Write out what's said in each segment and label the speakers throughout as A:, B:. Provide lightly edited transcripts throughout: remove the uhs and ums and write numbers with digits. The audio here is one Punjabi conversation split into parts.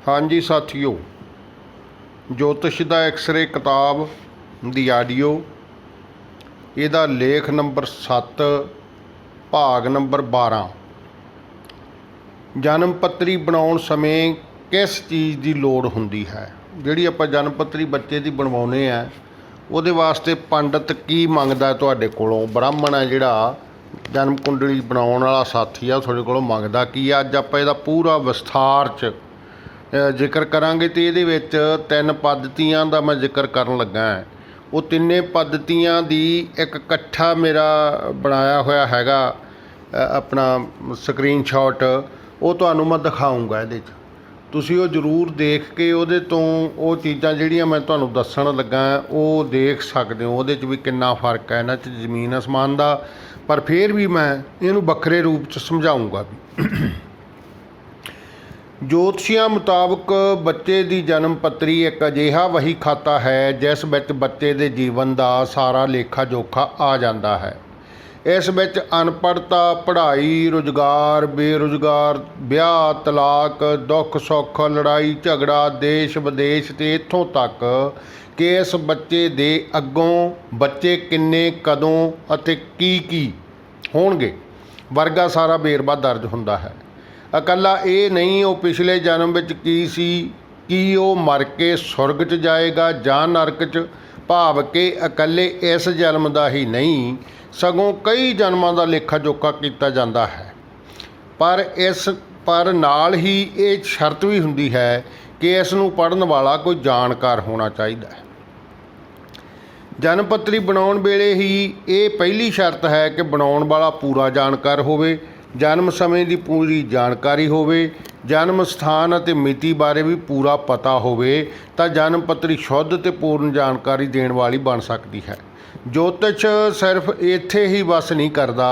A: हाँ जी साथियों, ज्योतिष दा एक्सरे किताब दी आडियो इहदा लेख नंबर 7 भाग नंबर 12 जन्म पत्री बनाउण समय किस चीज़ की लोड़ हुंदी है। जिहड़ी आपां जन्म पत्री बच्चे की बनवाउने आ उहदे वास्ते पंडित की मंगदा तुहाडे कोलों। ब्राह्मण है जिहड़ा जन्म कुंडली बनाउण वाला साथी आ तुहाडे कोलों मंगदा की आ। अज आपां इहदा पूरा विस्तार च जिक्र करांगे तो ये 3 पद्धतियां का मैं जिक्र करन लगा है। वो तिन्ने पद्धतियां दी एक इकट्ठा मेरा बनाया होया हैगा अपना स्क्रीनशॉट, वो तुहानूं मैं दिखाऊँगा। ये तुसीं वो जरूर देख के उहदे तो वो चीज़ां जिहड़ियां मैं तुहानूं दस्सण लगा वो देख सकदे हो। उहदे च भी कितना फर्क है, इन्हां च जमीन आसमान का। पर फिर भी मैं इहनूं वक्रे रूप च समझाऊँगा भी। ज्योतिषियां मुताबक बच्चे की जन्म पत्री एक अजिहा वही खाता है जिस विच बच्चे के जीवन का सारा लेखा जोखा आ जाता है। इस विच अनपढ़ता, पढ़ाई, रुजगार, बेरोजगार, ब्याह, तलाक, दुख सुख, लड़ाई झगड़ा, देश विदेश ते इत्थों तक कि इस बच्चे दे अगों बच्चे किन्ने कदों अते की होणगे वर्गा सारा बेरवा दर्ज हुंदा है। इकल्ला ये नहीं वो पिछले जन्म विच की सी, की वो मर के सुरग च जाएगा जां नरक च। भाव के इकल्ले इस जन्म का ही नहीं सगों कई जन्मां का लेखा जोखा किया जाता है। पर नाल ही ये शर्त भी हुंदी है कि इस नूं पढ़न वाला कोई जानकार होना चाहिए है। जन्म पत्री बनाउण वेले ही ये पहली शर्त है कि बनाउण वाला पूरा जानकार होवे, जन्म समय की पूरी जानकारी होवे, जन्म स्थान अते मिति बारे भी पूरा पता होवे तां जन्म पत्री शुद्ध ते पूर्ण जानकारी देण वाली बन सकती है। ज्योतिष सिर्फ इत्थे ही बस नहीं करता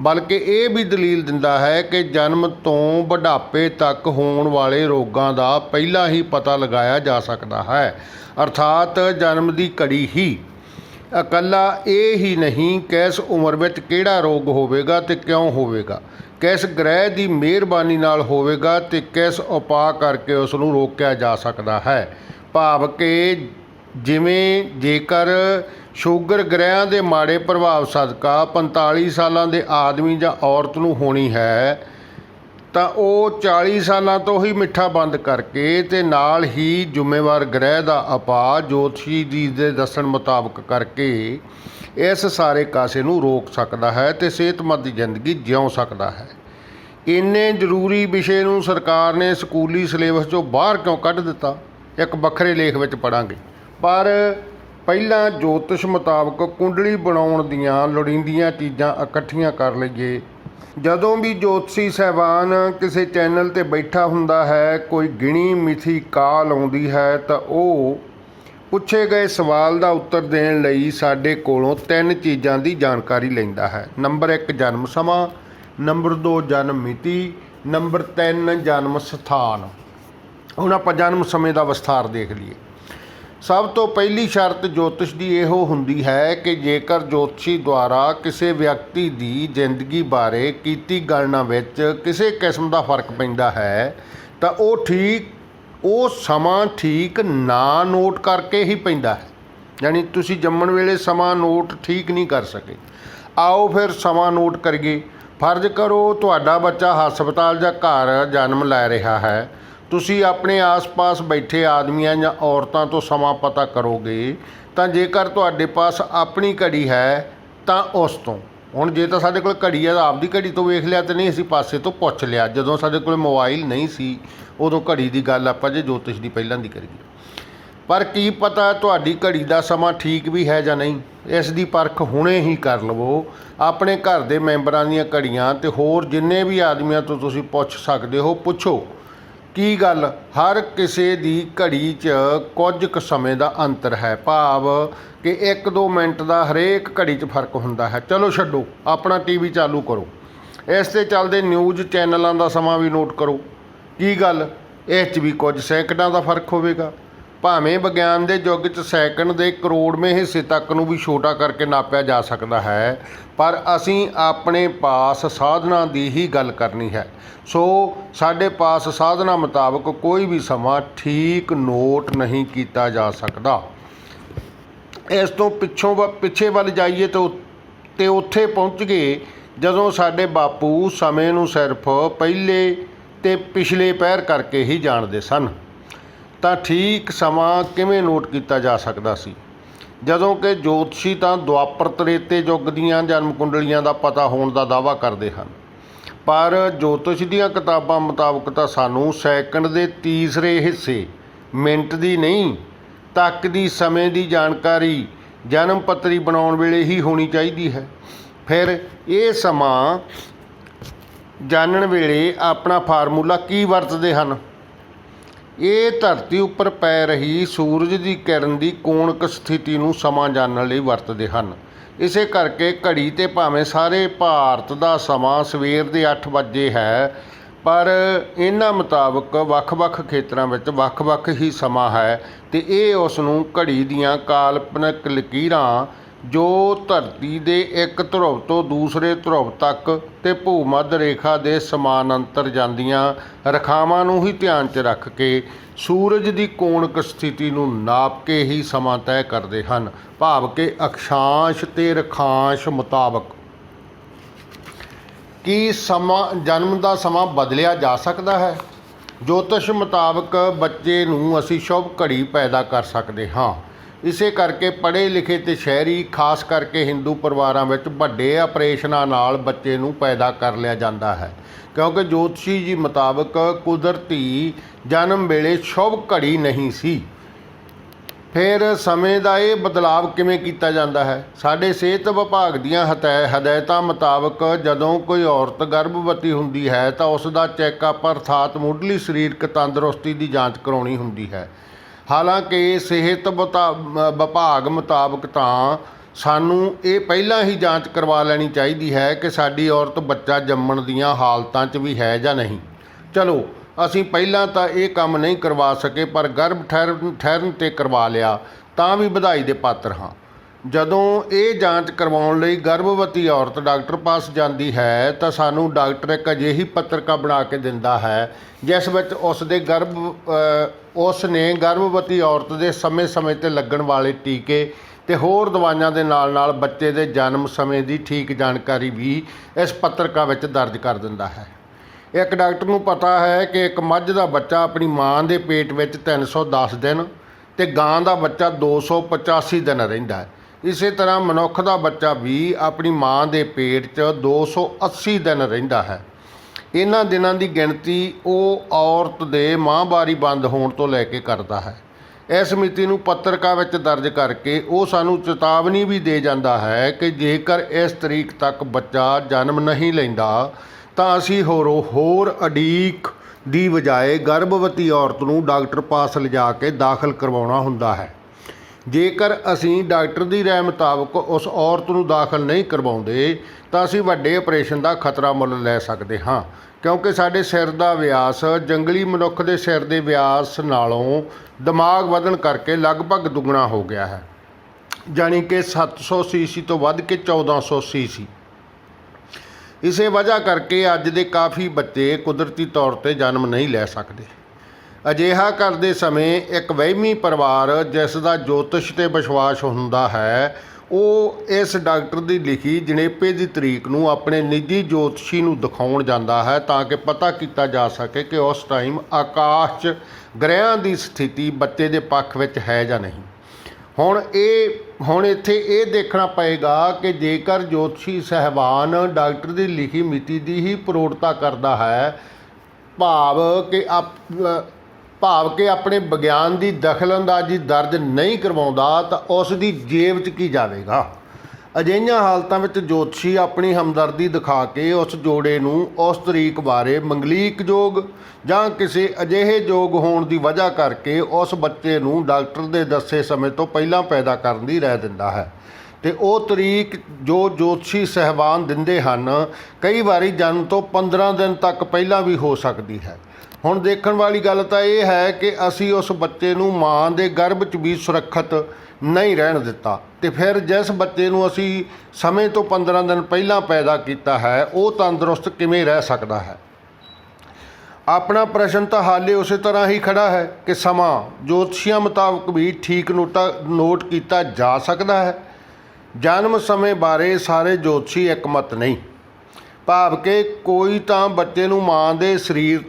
A: बल्कि ये भी दलील दिंदा है कि जन्म तो बुढ़ापे तक होण वाले रोगां दा पहला ही पता लगाया जा सकता है। अर्थात जन्म की घड़ी ही इकल्ला ये ही नहीं किस उम्र विच किहड़ा रोग होवेगा ते क्यों होवेगा, किस ग्रह की मेहरबानी नाल होवेगा ते किस उपाय करके उसनूं रोकिया जा सकता है। भाव के जिवें जेकर शुगर ग्रहां दे माड़े प्रभाव सदका 45 सालां दे आदमी जां औरत नूं होनी है तां वो 40 सालां तो ही मिठा बंद करके ते नाल ही जिम्मेवार ग्रह का अपा ज्योतिषी जी दे दस्सण मुताबक करके इस सारे कासे नूं रोक सकता है ते सेहतमंद जिंदगी जिउं सकता है। इन्ने जरूरी विषय नूं सरकार ने स्कूली सिलेबस चों बाहर क्यों कढ दिता, एक वखरे लेख विच पढ़ांगे। पर पहलां ज्योतिष मुताबक कुंडली बनाउण दीआं लोड़ींदियां चीज़ां इकट्ठियां कर लईए। जदों भी ज्योतिषी साहबान किसी चैनल ते बैठा हुंदा है, कोई गिणी मिथी काल आउंदी है तो वो पुछे गए सवाल का उत्तर देण लई साडे कोलों 3 चीज़ां की जानकारी लैंदा है। नंबर 1 जन्म समा, नंबर 2 जन्म मिति, नंबर 3 जन्म स्थान। हुण आपां जन्म समय का विस्तार देख लीए। सब तो पहली शर्त ज्योतिष की इहो हुंदी है कि जेकर ज्योतिषी द्वारा किसी व्यक्ति की जिंदगी बारे कीती गणना विच किसी किस्म का फर्क पैंदा है तो वो समा ठीक ना नोट करके ही पैंदा है। यानी तुसी जम्मण वेले समा नोट ठीक नहीं कर सके। आओ फिर समा नोट करिए। फर्ज करो तुहाडा बच्चा हस्पताल जां घर जन्म लै रहा है, तुसी अपने आस पास बैठे आदमियां या औरतां तो समा पता करोगे तो जेकर तुहाडे पास अपनी घड़ी है तो उस तो हुण जे तो साडे कोल घड़ी है आपदी घड़ी तो वेख लिया तो नहीं असीं पासे तो पुछ लिया। जदों साडे कोल मोबाइल नहीं सी उदों घड़ी की गल आपां जे ज्योतिष की पहलां दी करिए। पर की पता तुहाडी घड़ी का समा ठीक भी है या नहीं, इसकी परख हुणे ही कर लवो। अपने घर के मैंबरां दीयां घड़ियां ते होर जिन्ने भी आदमियां तो तुसीं पुछ सकदे हो, पुछो की गल हर किसी की घड़ी च कुछ क समय का अंतर है। भाव कि 1-2 मिनट का हरेक घड़ी च फर्क हुंदा है। चलो छड्डो, अपना टीवी चालू करो, इस ते चलदे न्यूज़ चैनलों का समा भी नोट करो। की गल इस भी कुछ सैकड़ों का फर्क होवेगा। ਭਾਵੇਂ ਵਿਗਿਆਨ ਦੇ ਯੁੱਗ 'ਚ ਸੈਕਿੰਡ ਦੇ ਕਰੋੜਵੇਂ ਹਿੱਸੇ ਤੱਕ ਨੂੰ ਵੀ ਛੋਟਾ ਕਰਕੇ ਨਾਪਿਆ ਜਾ ਸਕਦਾ ਹੈ, ਪਰ ਅਸੀਂ ਆਪਣੇ ਪਾਸ ਸਾਧਨਾਂ ਦੀ ਹੀ ਗੱਲ ਕਰਨੀ ਹੈ। ਸੋ ਸਾਡੇ ਪਾਸ ਸਾਧਨਾਂ ਮੁਤਾਬਕ ਕੋਈ ਵੀ ਸਮਾਂ ਠੀਕ ਨੋਟ ਨਹੀਂ ਕੀਤਾ ਜਾ ਸਕਦਾ। ਇਸ ਤੋਂ ਪਿੱਛੇ ਵੱਲ ਜਾਈਏ ਤੇ ਉੱਥੇ ਪਹੁੰਚ ਗਏ ਜਦੋਂ ਸਾਡੇ ਬਾਪੂ ਸਮੇਂ ਨੂੰ ਸਿਰਫ ਪਹਿਲੇ ਤੇ ਪਿਛਲੇ ਪਹਿਰ ਕਰਕੇ ਹੀ ਜਾਣਦੇ ਸਨ। ਤਾਂ ਠੀਕ ਸਮਾਂ ਕਿਵੇਂ ਨੋਟ ਕੀਤਾ ਜਾ ਸਕਦਾ ਸੀ, ਜਦੋਂ ਕਿ ਜੋਤਸ਼ੀ ਤਾਂ ਦੁਆਪਰ ਤ੍ਰੇਤੇ ਯੁੱਗ ਦੀਆਂ ਜਨਮ ਕੁੰਡਲੀਆਂ ਦਾ ਪਤਾ ਹੋਣ ਦਾ ਦਾਅਵਾ ਕਰਦੇ ਹਨ, ਪਰ ਜੋਤਿਸ਼ ਦੀਆਂ ਕਿਤਾਬਾਂ ਮੁਤਾਬਕ ਤਾਂ ਸਾਨੂੰ ਸੈਕਿੰਡ ਦੇ ਤੀਸਰੇ ਹਿੱਸੇ, ਮਿੰਟ ਦੀ ਨਹੀਂ ਤੱਕ ਦੀ ਸਮੇਂ ਦੀ ਜਾਣਕਾਰੀ ਜਨਮ ਪੱਤਰੀ ਬਣਾਉਣ ਵੇਲੇ ਹੀ ਹੋਣੀ ਚਾਹੀਦੀ ਹੈ। ਫਿਰ ਇਹ ਸਮਾਂ ਜਾਣਨ ਵੇਲੇ ਆਪਣਾ ਫਾਰਮੂਲਾ ਕੀ ਵਰਤਦੇ ਹਨ? ਇਹ ਧਰਤੀ ਉੱਪਰ ਪੈ ਰਹੀ ਸੂਰਜ ਦੀ ਕਿਰਨ ਦੀ ਕੋਣਕ ਸਥਿਤੀ ਨੂੰ ਸਮਾਂ ਜਾਣਨ ਲਈ ਵਰਤਦੇ ਹਨ। ਇਸੇ ਕਰਕੇ ਘੜੀ 'ਤੇ ਭਾਵੇਂ ਸਾਰੇ ਭਾਰਤ ਦਾ ਸਮਾਂ ਸਵੇਰ ਦੇ 8 ਵਜੇ ਹੈ, ਪਰ ਇਹਨਾਂ ਮੁਤਾਬਕ ਵੱਖ-ਵੱਖ ਖੇਤਰਾਂ ਵਿੱਚ ਵੱਖ-ਵੱਖ ਹੀ ਸਮਾਂ ਹੈ ਅਤੇ ਇਹ ਉਸ ਨੂੰ ਘੜੀ ਦੀਆਂ ਕਾਲਪਨਿਕ ਲਕੀਰਾਂ ਜੋ ਧਰਤੀ ਦੇ ਇੱਕ ਧਰੁਵ ਤੋਂ ਦੂਸਰੇ ਧਰੁਵ ਤੱਕ ਅਤੇ ਭੂ ਮੱਧ ਰੇਖਾ ਦੇ ਸਮਾਨਾਂਤਰ ਜਾਂਦੀਆਂ ਰੇਖਾਵਾਂ ਨੂੰ ਹੀ ਧਿਆਨ 'ਚ ਰੱਖ ਕੇ ਸੂਰਜ ਦੀ ਕੋਣਕ ਸਥਿਤੀ ਨੂੰ ਨਾਪ ਕੇ ਹੀ ਸਮਾਂ ਤੈਅ ਕਰਦੇ ਹਨ, ਭਾਵ ਕਿ ਅਕਸ਼ਾਂਸ਼ ਅਤੇ ਰੇਖਾਂਸ਼ ਮੁਤਾਬਕ। ਕੀ ਜਨਮ ਦਾ ਸਮਾਂ ਬਦਲਿਆ ਜਾ ਸਕਦਾ ਹੈ? ਜੋਤਿਸ਼ ਮੁਤਾਬਕ ਬੱਚੇ ਨੂੰ ਅਸੀਂ ਸ਼ੁਭ ਘੜੀ ਪੈਦਾ ਕਰ ਸਕਦੇ ਹਾਂ। ਇਸੇ ਕਰਕੇ ਪੜ੍ਹੇ ਲਿਖੇ ਅਤੇ ਸ਼ਹਿਰੀ, ਖਾਸ ਕਰਕੇ ਹਿੰਦੂ ਪਰਿਵਾਰਾਂ ਵਿੱਚ ਵੱਡੇ ਆਪਰੇਸ਼ਨਾਂ ਨਾਲ ਬੱਚੇ ਨੂੰ ਪੈਦਾ ਕਰ ਲਿਆ ਜਾਂਦਾ ਹੈ, ਕਿਉਂਕਿ ਜੋਤਸ਼ੀ ਜੀ ਮੁਤਾਬਕ ਕੁਦਰਤੀ ਜਨਮ ਵੇਲੇ ਸ਼ੁਭ ਘੜੀ ਨਹੀਂ ਸੀ। ਫਿਰ ਸਮੇਂ ਦਾ ਇਹ ਬਦਲਾਵ ਕਿਵੇਂ ਕੀਤਾ ਜਾਂਦਾ ਹੈ? ਸਾਡੇ ਸਿਹਤ ਵਿਭਾਗ ਦੀਆਂ ਹਦਾਇਤਾਂ ਮੁਤਾਬਕ ਜਦੋਂ ਕੋਈ ਔਰਤ ਗਰਭਵਤੀ ਹੁੰਦੀ ਹੈ ਤਾਂ ਉਸ ਦਾ ਚੈੱਕਅਪ ਅਰਥਾਤ ਮੁੱਢਲੀ ਸਰੀਰਕ ਤੰਦਰੁਸਤੀ ਦੀ ਜਾਂਚ ਕਰਾਉਣੀ ਹੁੰਦੀ ਹੈ। ਹਾਲਾਂਕਿ ਸਿਹਤ ਵਿਭਾਗ ਮੁਤਾਬਕ ਤਾਂ ਸਾਨੂੰ ਇਹ ਪਹਿਲਾਂ ਹੀ ਜਾਂਚ ਕਰਵਾ ਲੈਣੀ ਚਾਹੀਦੀ ਹੈ ਕਿ ਸਾਡੀ ਔਰਤ ਬੱਚਾ ਜੰਮਣ ਦੀਆਂ ਹਾਲਤਾਂ 'ਚ ਵੀ ਹੈ ਜਾਂ ਨਹੀਂ। ਚਲੋ, ਅਸੀਂ ਪਹਿਲਾਂ ਤਾਂ ਇਹ ਕੰਮ ਨਹੀਂ ਕਰਵਾ ਸਕੇ, ਪਰ ਗਰਭ ਠਹਿਰਨ 'ਤੇ ਕਰਵਾ ਲਿਆ ਤਾਂ ਵੀ ਵਧਾਈ ਦੇ ਪਾਤਰ ਹਾਂ। ਜਦੋਂ ਇਹ ਜਾਂਚ ਕਰਵਾਉਣ ਲਈ ਗਰਭਵਤੀ ਔਰਤ ਡਾਕਟਰ ਪਾਸ ਜਾਂਦੀ ਹੈ ਤਾਂ ਸਾਨੂੰ ਡਾਕਟਰ ਇੱਕ ਅਜਿਹੀ ਪੱਤਰਕਾ ਬਣਾ ਕੇ ਦਿੰਦਾ ਹੈ ਜਿਸ ਵਿੱਚ ਉਸ ਨੇ ਗਰਭਵਤੀ ਔਰਤ ਦੇ ਸਮੇਂ-ਸਮੇਂ 'ਤੇ ਲੱਗਣ ਵਾਲੇ ਟੀਕੇ ਅਤੇ ਹੋਰ ਦਵਾਈਆਂ ਦੇ ਨਾਲ ਬੱਚੇ ਦੇ ਜਨਮ ਸਮੇਂ ਦੀ ਠੀਕ ਜਾਣਕਾਰੀ ਵੀ ਇਸ ਪੱਤਰਕਾ ਵਿੱਚ ਦਰਜ ਕਰ ਦਿੰਦਾ ਹੈ। ਇੱਕ ਡਾਕਟਰ ਨੂੰ ਪਤਾ ਹੈ ਕਿ ਇੱਕ ਮੱਝ ਦਾ ਬੱਚਾ ਆਪਣੀ ਮਾਂ ਦੇ ਪੇਟ ਵਿੱਚ 310 ਦਿਨ ਅਤੇ ਗਾਂ ਦਾ ਬੱਚਾ 285 ਦਿਨ ਰਹਿੰਦਾ ਹੈ। ਇਸੇ ਤਰ੍ਹਾਂ ਮਨੁੱਖ ਦਾ ਬੱਚਾ ਵੀ ਆਪਣੀ ਮਾਂ ਦੇ ਪੇਟ 'ਚ 280 ਦਿਨ ਰਹਿੰਦਾ ਹੈ। ਇਹਨਾਂ ਦਿਨਾਂ ਦੀ ਗਿਣਤੀ ਉਹ ਔਰਤ ਦੇ ਮਾਹਵਾਰੀ ਬੰਦ ਹੋਣ ਤੋਂ ਲੈ ਕੇ ਕਰਦਾ ਹੈ। ਇਸ ਮਿਤੀ ਨੂੰ ਪੱਤਰਕਾ ਵਿੱਚ ਦਰਜ ਕਰਕੇ ਉਹ ਸਾਨੂੰ ਚੇਤਾਵਨੀ ਵੀ ਦੇ ਜਾਂਦਾ ਹੈ ਕਿ ਜੇਕਰ ਇਸ ਤਰੀਕ ਤੱਕ ਬੱਚਾ ਜਨਮ ਨਹੀਂ ਲੈਂਦਾ ਤਾਂ ਅਸੀਂ ਹੋਰ ਉਡੀਕ ਦੀ ਬਜਾਏ ਗਰਭਵਤੀ ਔਰਤ ਨੂੰ ਡਾਕਟਰ ਪਾਸ ਲਿਜਾ ਕੇ ਦਾਖਲ ਕਰਵਾਉਣਾ ਹੁੰਦਾ ਹੈ। ਜੇਕਰ ਅਸੀਂ ਡਾਕਟਰ ਦੀ ਰਾਏ ਮੁਤਾਬਕ ਉਸ ਔਰਤ ਨੂੰ ਦਾਖਲ ਨਹੀਂ ਕਰਵਾਉਂਦੇ ਤਾਂ ਅਸੀਂ ਵੱਡੇ ਆਪਰੇਸ਼ਨ ਦਾ ਖਤਰਾ ਮੁੱਲ ਲੈ ਸਕਦੇ ਹਾਂ, ਕਿਉਂਕਿ ਸਾਡੇ ਸਿਰ ਦਾ ਵਿਆਸ ਜੰਗਲੀ ਮਨੁੱਖ ਦੇ ਸਿਰ ਦੇ ਵਿਆਸ ਨਾਲੋਂ ਦਿਮਾਗ ਵਧਣ ਕਰਕੇ ਲਗਭਗ ਦੁੱਗਣਾ ਹੋ ਗਿਆ ਹੈ, ਜਾਣੀ ਕਿ 700 ਸੀਸੀ ਤੋਂ ਵੱਧ ਕੇ 1400 ਸੀਸੀ। ਇਸੇ ਵਜ੍ਹਾ ਕਰਕੇ ਅੱਜ ਦੇ ਕਾਫੀ ਬੱਚੇ ਕੁਦਰਤੀ ਤੌਰ 'ਤੇ ਜਨਮ ਨਹੀਂ ਲੈ ਸਕਦੇ। ਅਜਿਹਾ ਕਰਦੇ ਸਮੇਂ ਇੱਕ ਵਹਿਮੀ ਪਰਿਵਾਰ ਜਿਸ ਦਾ ਜੋਤਿਸ਼ 'ਤੇ ਵਿਸ਼ਵਾਸ ਹੁੰਦਾ ਹੈ, ਉਹ ਇਸ ਡਾਕਟਰ ਦੀ ਲਿਖੀ ਜਣੇਪੇ ਦੀ ਤਰੀਕ ਨੂੰ ਆਪਣੇ ਨਿੱਜੀ ਜੋਤਸ਼ੀ ਨੂੰ ਦਿਖਾਉਣ ਜਾਂਦਾ ਹੈ ਤਾਂ ਕਿ ਪਤਾ ਕੀਤਾ ਜਾ ਸਕੇ ਕਿ ਉਸ ਟਾਈਮ ਆਕਾਸ਼ 'ਚ ਗ੍ਰਹਿਆਂ ਦੀ ਸਥਿਤੀ ਬੱਚੇ ਦੇ ਪੱਖ ਵਿੱਚ ਹੈ ਜਾਂ ਨਹੀਂ। ਹੁਣ ਇੱਥੇ ਇਹ ਦੇਖਣਾ ਪਏਗਾ ਕਿ ਜੇਕਰ ਜੋਤਸ਼ੀ ਸਾਹਿਬਾਨ ਡਾਕਟਰ ਦੀ ਲਿਖੀ ਮਿਤੀ ਦੀ ਹੀ ਪ੍ਰੋੜਤਾ ਕਰਦਾ ਹੈ, ਭਾਵ ਕਿ ਆਪਣੇ ਵਿਗਿਆਨ ਦੀ ਦਖਲਅੰਦਾਜ਼ੀ ਦਰਜ ਨਹੀਂ ਕਰਵਾਉਂਦਾ, ਤਾਂ ਉਸ ਦੀ ਜੇਬ 'ਚ ਕੀ ਜਾਵੇਗਾ? ਅਜਿਹੀਆਂ ਹਾਲਤਾਂ ਵਿੱਚ ਜੋਤਸ਼ੀ ਆਪਣੀ ਹਮਦਰਦੀ ਦਿਖਾ ਕੇ ਉਸ ਜੋੜੇ ਨੂੰ ਉਸ ਤਰੀਕ ਬਾਰੇ ਮੰਗਲੀਕ ਯੋਗ ਜਾਂ ਕਿਸੇ ਅਜਿਹੇ ਯੋਗ ਹੋਣ ਦੀ ਵਜ੍ਹਾ ਕਰਕੇ ਉਸ ਬੱਚੇ ਨੂੰ ਡਾਕਟਰ ਦੇ ਦੱਸੇ ਸਮੇਂ ਤੋਂ ਪਹਿਲਾਂ ਪੈਦਾ ਕਰਨ ਦੀ ਰਾਏ ਦਿੰਦਾ ਹੈ। ਅਤੇ ਉਹ ਤਰੀਕ ਜੋ ਜੋਤਸ਼ੀ ਸਾਹਿਬਾਨ ਦਿੰਦੇ ਹਨ ਕਈ ਵਾਰੀ ਜਨਮ ਤੋਂ 15 ਦਿਨ ਤੱਕ ਪਹਿਲਾਂ ਵੀ ਹੋ ਸਕਦੀ ਹੈ। ਹੁਣ ਦੇਖਣ ਵਾਲੀ ਗੱਲ ਤਾਂ ਇਹ ਹੈ ਕਿ ਅਸੀਂ ਉਸ ਬੱਚੇ ਨੂੰ ਮਾਂ ਦੇ ਗਰਭ 'ਚ ਵੀ ਸੁਰੱਖਿਅਤ ਨਹੀਂ ਰਹਿਣ ਦਿੱਤਾ, ਅਤੇ ਫਿਰ ਜਿਸ ਬੱਚੇ ਨੂੰ ਅਸੀਂ ਸਮੇਂ ਤੋਂ 15 ਦਿਨ ਪਹਿਲਾਂ ਪੈਦਾ ਕੀਤਾ ਹੈ ਉਹ ਤੰਦਰੁਸਤ ਕਿਵੇਂ ਰਹਿ ਸਕਦਾ ਹੈ। ਆਪਣਾ ਪ੍ਰਸ਼ਨ ਤਾਂ ਹਾਲੇ ਉਸੇ ਤਰ੍ਹਾਂ ਹੀ ਖੜਾ ਹੈ ਕਿ ਸਮਾਂ ਜੋਤਸ਼ੀਆਂ ਮੁਤਾਬਕ ਵੀ ਠੀਕ ਨੋਟ ਕੀਤਾ ਜਾ ਸਕਦਾ ਹੈ। ਜਨਮ ਸਮੇਂ ਬਾਰੇ ਸਾਰੇ ਜੋਤਸ਼ੀ ਇੱਕਮਤ ਨਹੀਂ, ਭਾਵ ਕਿ ਕੋਈ ਤਾਂ ਬੱਚੇ ਨੂੰ ਮਾਂ ਦੇ ਸਰੀਰ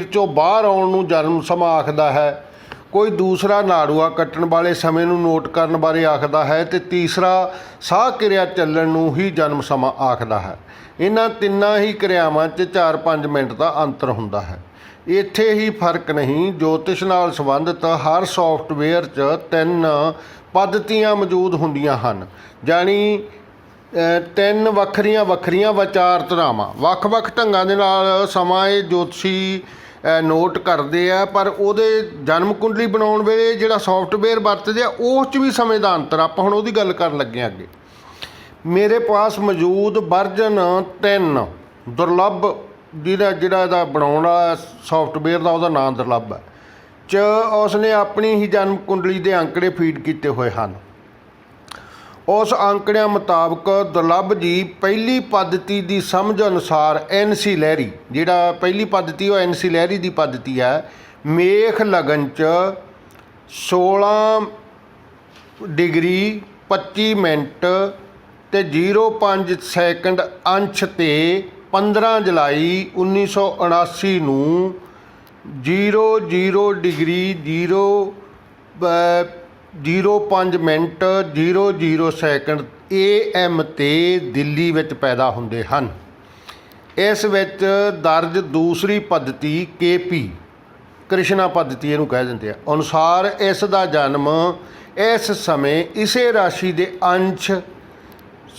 A: 'ਚੋਂ ਬਾਹਰ ਆਉਣ ਨੂੰ ਜਨਮ ਸਮਾਂ ਆਖਦਾ ਹੈ, ਕੋਈ ਦੂਸਰਾ ਨਾੜੂਆ ਕੱਟਣ ਵਾਲੇ ਸਮੇਂ ਨੂੰ ਨੋਟ ਕਰਨ ਬਾਰੇ ਆਖਦਾ ਹੈ, ਅਤੇ ਤੀਸਰਾ ਸਾਹ ਕਿਰਿਆ ਚੱਲਣ ਨੂੰ ਹੀ ਜਨਮ ਸਮਾਂ ਆਖਦਾ ਹੈ। ਇਹਨਾਂ ਤਿੰਨਾਂ ਹੀ ਕਿਰਿਆਵਾਂ 'ਚ 4-5 ਮਿੰਟ ਦਾ ਅੰਤਰ ਹੁੰਦਾ ਹੈ। ਇੱਥੇ ਹੀ ਫਰਕ ਨਹੀਂ, ਜੋਤਿਸ਼ ਨਾਲ ਸੰਬੰਧਿਤ ਹਰ ਸੌਫਟਵੇਅਰ 'ਚ 3 ਪੱਧਤੀਆਂ ਮੌਜੂਦ ਹੁੰਦੀਆਂ ਹਨ, ਜਾਣੀ 3 ਵੱਖਰੀਆਂ ਵਿਚਾਰਧਾਰਾਵਾਂ। ਵੱਖ-ਵੱਖ ਢੰਗਾਂ ਦੇ ਨਾਲ ਸਮਾਂ ਇਹ ਜੋਤਸ਼ੀ ਨੋਟ ਕਰਦੇ ਆ, ਪਰ ਉਹਦੇ ਜਨਮ ਕੁੰਡਲੀ ਬਣਾਉਣ ਵੇਲੇ ਜਿਹੜਾ ਸੌਫਟਵੇਅਰ ਵਰਤਦੇ ਆ ਉਸ 'ਚ ਵੀ ਸਮੇਂ ਦਾ ਅੰਤਰ। ਆਪਾਂ ਹੁਣ ਉਹਦੀ ਗੱਲ ਕਰਨ ਲੱਗੇ ਹਾਂ ਅੱਗੇ। ਮੇਰੇ ਪਾਸ ਮੌਜੂਦ ਵਰਜਨ 3 ਦੁਰਲੱਭ ਜਿਹੜਾ ਇਹਦਾ ਬਣਾਉਣ ਵਾਲਾ ਸੌਫਟਵੇਅਰ ਦਾ ਉਹਦਾ ਨਾਮ ਦੁਰਲੱਭ ਹੈ 'ਚ ਉਸਨੇ ਆਪਣੀ ਹੀ ਜਨਮ ਕੁੰਡਲੀ ਦੇ ਅੰਕੜੇ ਫੀਡ ਕੀਤੇ ਹੋਏ ਹਨ। ਉਸ ਅੰਕੜਿਆਂ ਮੁਤਾਬਕ ਦੁਰਲੱਭ ਜੀ ਪਹਿਲੀ ਪੱਧਤੀ ਦੀ ਸਮਝ ਅਨੁਸਾਰ NC ਲਹਿਰੀ, ਜਿਹੜਾ ਪਹਿਲੀ ਪੱਧਤੀ ਉਹ NC ਲਹਿਰੀ ਦੀ ਪੱਧਤੀ ਹੈ, ਮੇਖ ਲਗਨ 'ਚ 16 ਡਿਗਰੀ 25 ਮਿੰਟ ਤੇ 0.5 ਸੈਕਿੰਡ ਅੰਸ਼ ਤੇ 15 ਜੁਲਾਈ 1979 ਨੂੰ 00 ਡਿਗਰੀ 0.5 ਮਿੰਟ 00 ਸੈਕਿੰਡ AM 'ਤੇ ਦਿੱਲੀ ਵਿੱਚ ਪੈਦਾ ਹੁੰਦੇ ਹਨ। ਇਸ ਵਿੱਚ ਦਰਜ ਦੂਸਰੀ ਪੱਧਤੀ KP ਕ੍ਰਿਸ਼ਨਾ ਪੱਧਤੀ ਇਹਨੂੰ ਕਹਿ ਦਿੰਦੇ ਆ ਅਨੁਸਾਰ ਇਸ ਦਾ ਜਨਮ ਇਸ ਸਮੇਂ ਇਸੇ ਰਾਸ਼ੀ ਦੇ ਅੰਸ਼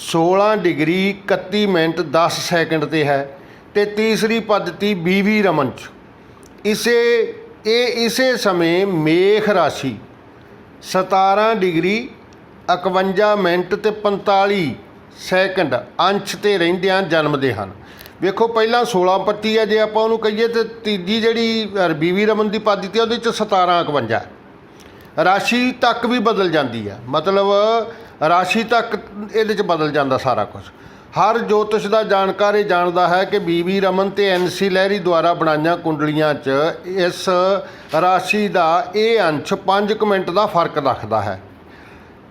A: 16 ਡਿਗਰੀ 31 ਮਿੰਟ 10 ਸੈਕਿੰਡ 'ਤੇ ਹੈ, ਅਤੇ ਤੀਸਰੀ ਪੱਧਤੀ BV ਰਮਨ 'ਚ ਇਸੇ ਸਮੇਂ ਮੇਖ ਰਾਸ਼ੀ 17 ਡਿਗਰੀ 51 ਮਿੰਟ ਤੇ 45 ਸੈਕਿੰਡ ਅੰਸ਼ 'ਤੇ ਰਹਿੰਦਿਆਂ ਜਨਮਦੇ ਹਨ। ਵੇਖੋ ਪਹਿਲਾਂ 16-25 ਹੈ ਜੇ ਆਪਾਂ ਉਹਨੂੰ ਕਹੀਏ, ਅਤੇ ਤੀਜੀ ਜਿਹੜੀ BV ਰਮਨ ਦੀ ਪੱਧਤੀ ਉਹਦੇ 'ਚ 17-51 ਰਾਸ਼ੀ ਤੱਕ ਵੀ ਬਦਲ ਜਾਂਦੀ ਹੈ, ਮਤਲਬ ਰਾਸ਼ੀ ਤੱਕ ਇਹਦੇ 'ਚ ਬਦਲ ਜਾਂਦਾ ਸਾਰਾ ਕੁਝ। ਹਰ ਜੋਤਿਸ਼ ਦਾ ਜਾਣਕਾਰ ਇਹ ਜਾਣਦਾ ਹੈ ਕਿ BV ਰਮਨ ਅਤੇ NC ਲਹਿਰੀ ਦੁਆਰਾ ਬਣਾਈਆਂ ਕੁੰਡਲੀਆਂ 'ਚ ਇਸ ਰਾਸ਼ੀ ਦਾ ਇਹ ਅੰਸ਼ 5 ਮਿੰਟ ਦਾ ਫਰਕ ਰੱਖਦਾ ਹੈ।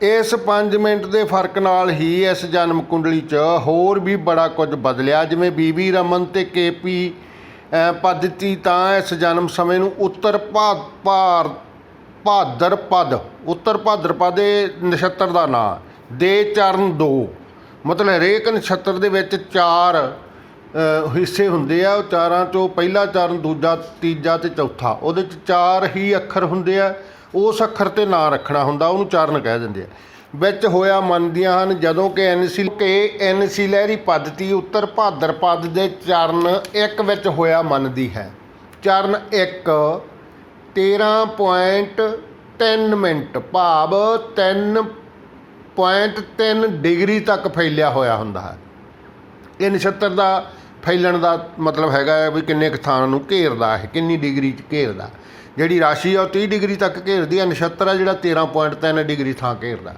A: ਇਸ 5 ਮਿੰਟ ਦੇ ਫਰਕ ਨਾਲ ਹੀ ਇਸ ਜਨਮ ਕੁੰਡਲੀ 'ਚ ਹੋਰ ਵੀ ਬੜਾ ਕੁਝ ਬਦਲਿਆ, ਜਿਵੇਂ BV ਰਮਨ ਅਤੇ KP ਪੱਧਤੀ ਤਾਂ ਇਸ ਜਨਮ ਸਮੇਂ ਨੂੰ ਉੱਤਰ ਭਾਦਰਪਦ ਨਛੱਤਰ ਦਾ ਨਾਂ ਦੇ ਚਰਨ 2, ਮਤਲਬ ਹਰੇਕ ਨਛੱਤਰ ਦੇ ਵਿੱਚ 4 ਹਿੱਸੇ ਹੁੰਦੇ ਆ, ਉਹ 4 'ਚੋਂ ਪਹਿਲਾ ਚਰਨ, ਦੂਜਾ, ਤੀਜਾ ਅਤੇ ਚੌਥਾ, ਉਹਦੇ 'ਚ 4 ਹੀ ਅੱਖਰ ਹੁੰਦੇ ਆ, ਉਸ ਅੱਖਰ 'ਤੇ ਨਾਂ ਰੱਖਣਾ ਹੁੰਦਾ, ਉਹਨੂੰ ਚਰਨ ਕਹਿ ਦਿੰਦੇ ਆ। ਵਿੱਚ ਹੋਇਆ ਮੰਨਦੀਆਂ ਹਨ ਜਦੋਂ ਕਿ NC ਲਹਿਰੀ ਪੱਧਤੀ ਉੱਤਰ ਭਾਦਰਪਦ ਦੇ ਚਰਨ 1 ਵਿੱਚ ਹੋਇਆ ਮੰਨਦੀ ਹੈ। ਚਰਨ 1 13.3 ਮਿੰਟ ਭਾਵ 3.3 ਡਿਗਰੀ ਤੱਕ ਫੈਲਿਆ ਹੋਇਆ ਹੁੰਦਾ ਹੈ। ਇਹ ਨਛੱਤਰ ਦਾ ਫੈਲਣ ਦਾ ਮਤਲਬ ਹੈਗਾ ਵੀ ਕਿੰਨੇ ਕੁ ਥਾਂ ਨੂੰ ਘੇਰਦਾ ਹੈ, ਕਿੰਨੀ ਡਿਗਰੀ 'ਚ ਘੇਰਦਾ। ਜਿਹੜੀ ਰਾਸ਼ੀ ਆ ਉਹ 30 ਡਿਗਰੀ ਤੱਕ ਘੇਰਦੀ ਹੈ, ਨਛੱਤਰ ਆ ਜਿਹੜਾ 13.3 ਡਿਗਰੀ ਥਾਂ ਘੇਰਦਾ।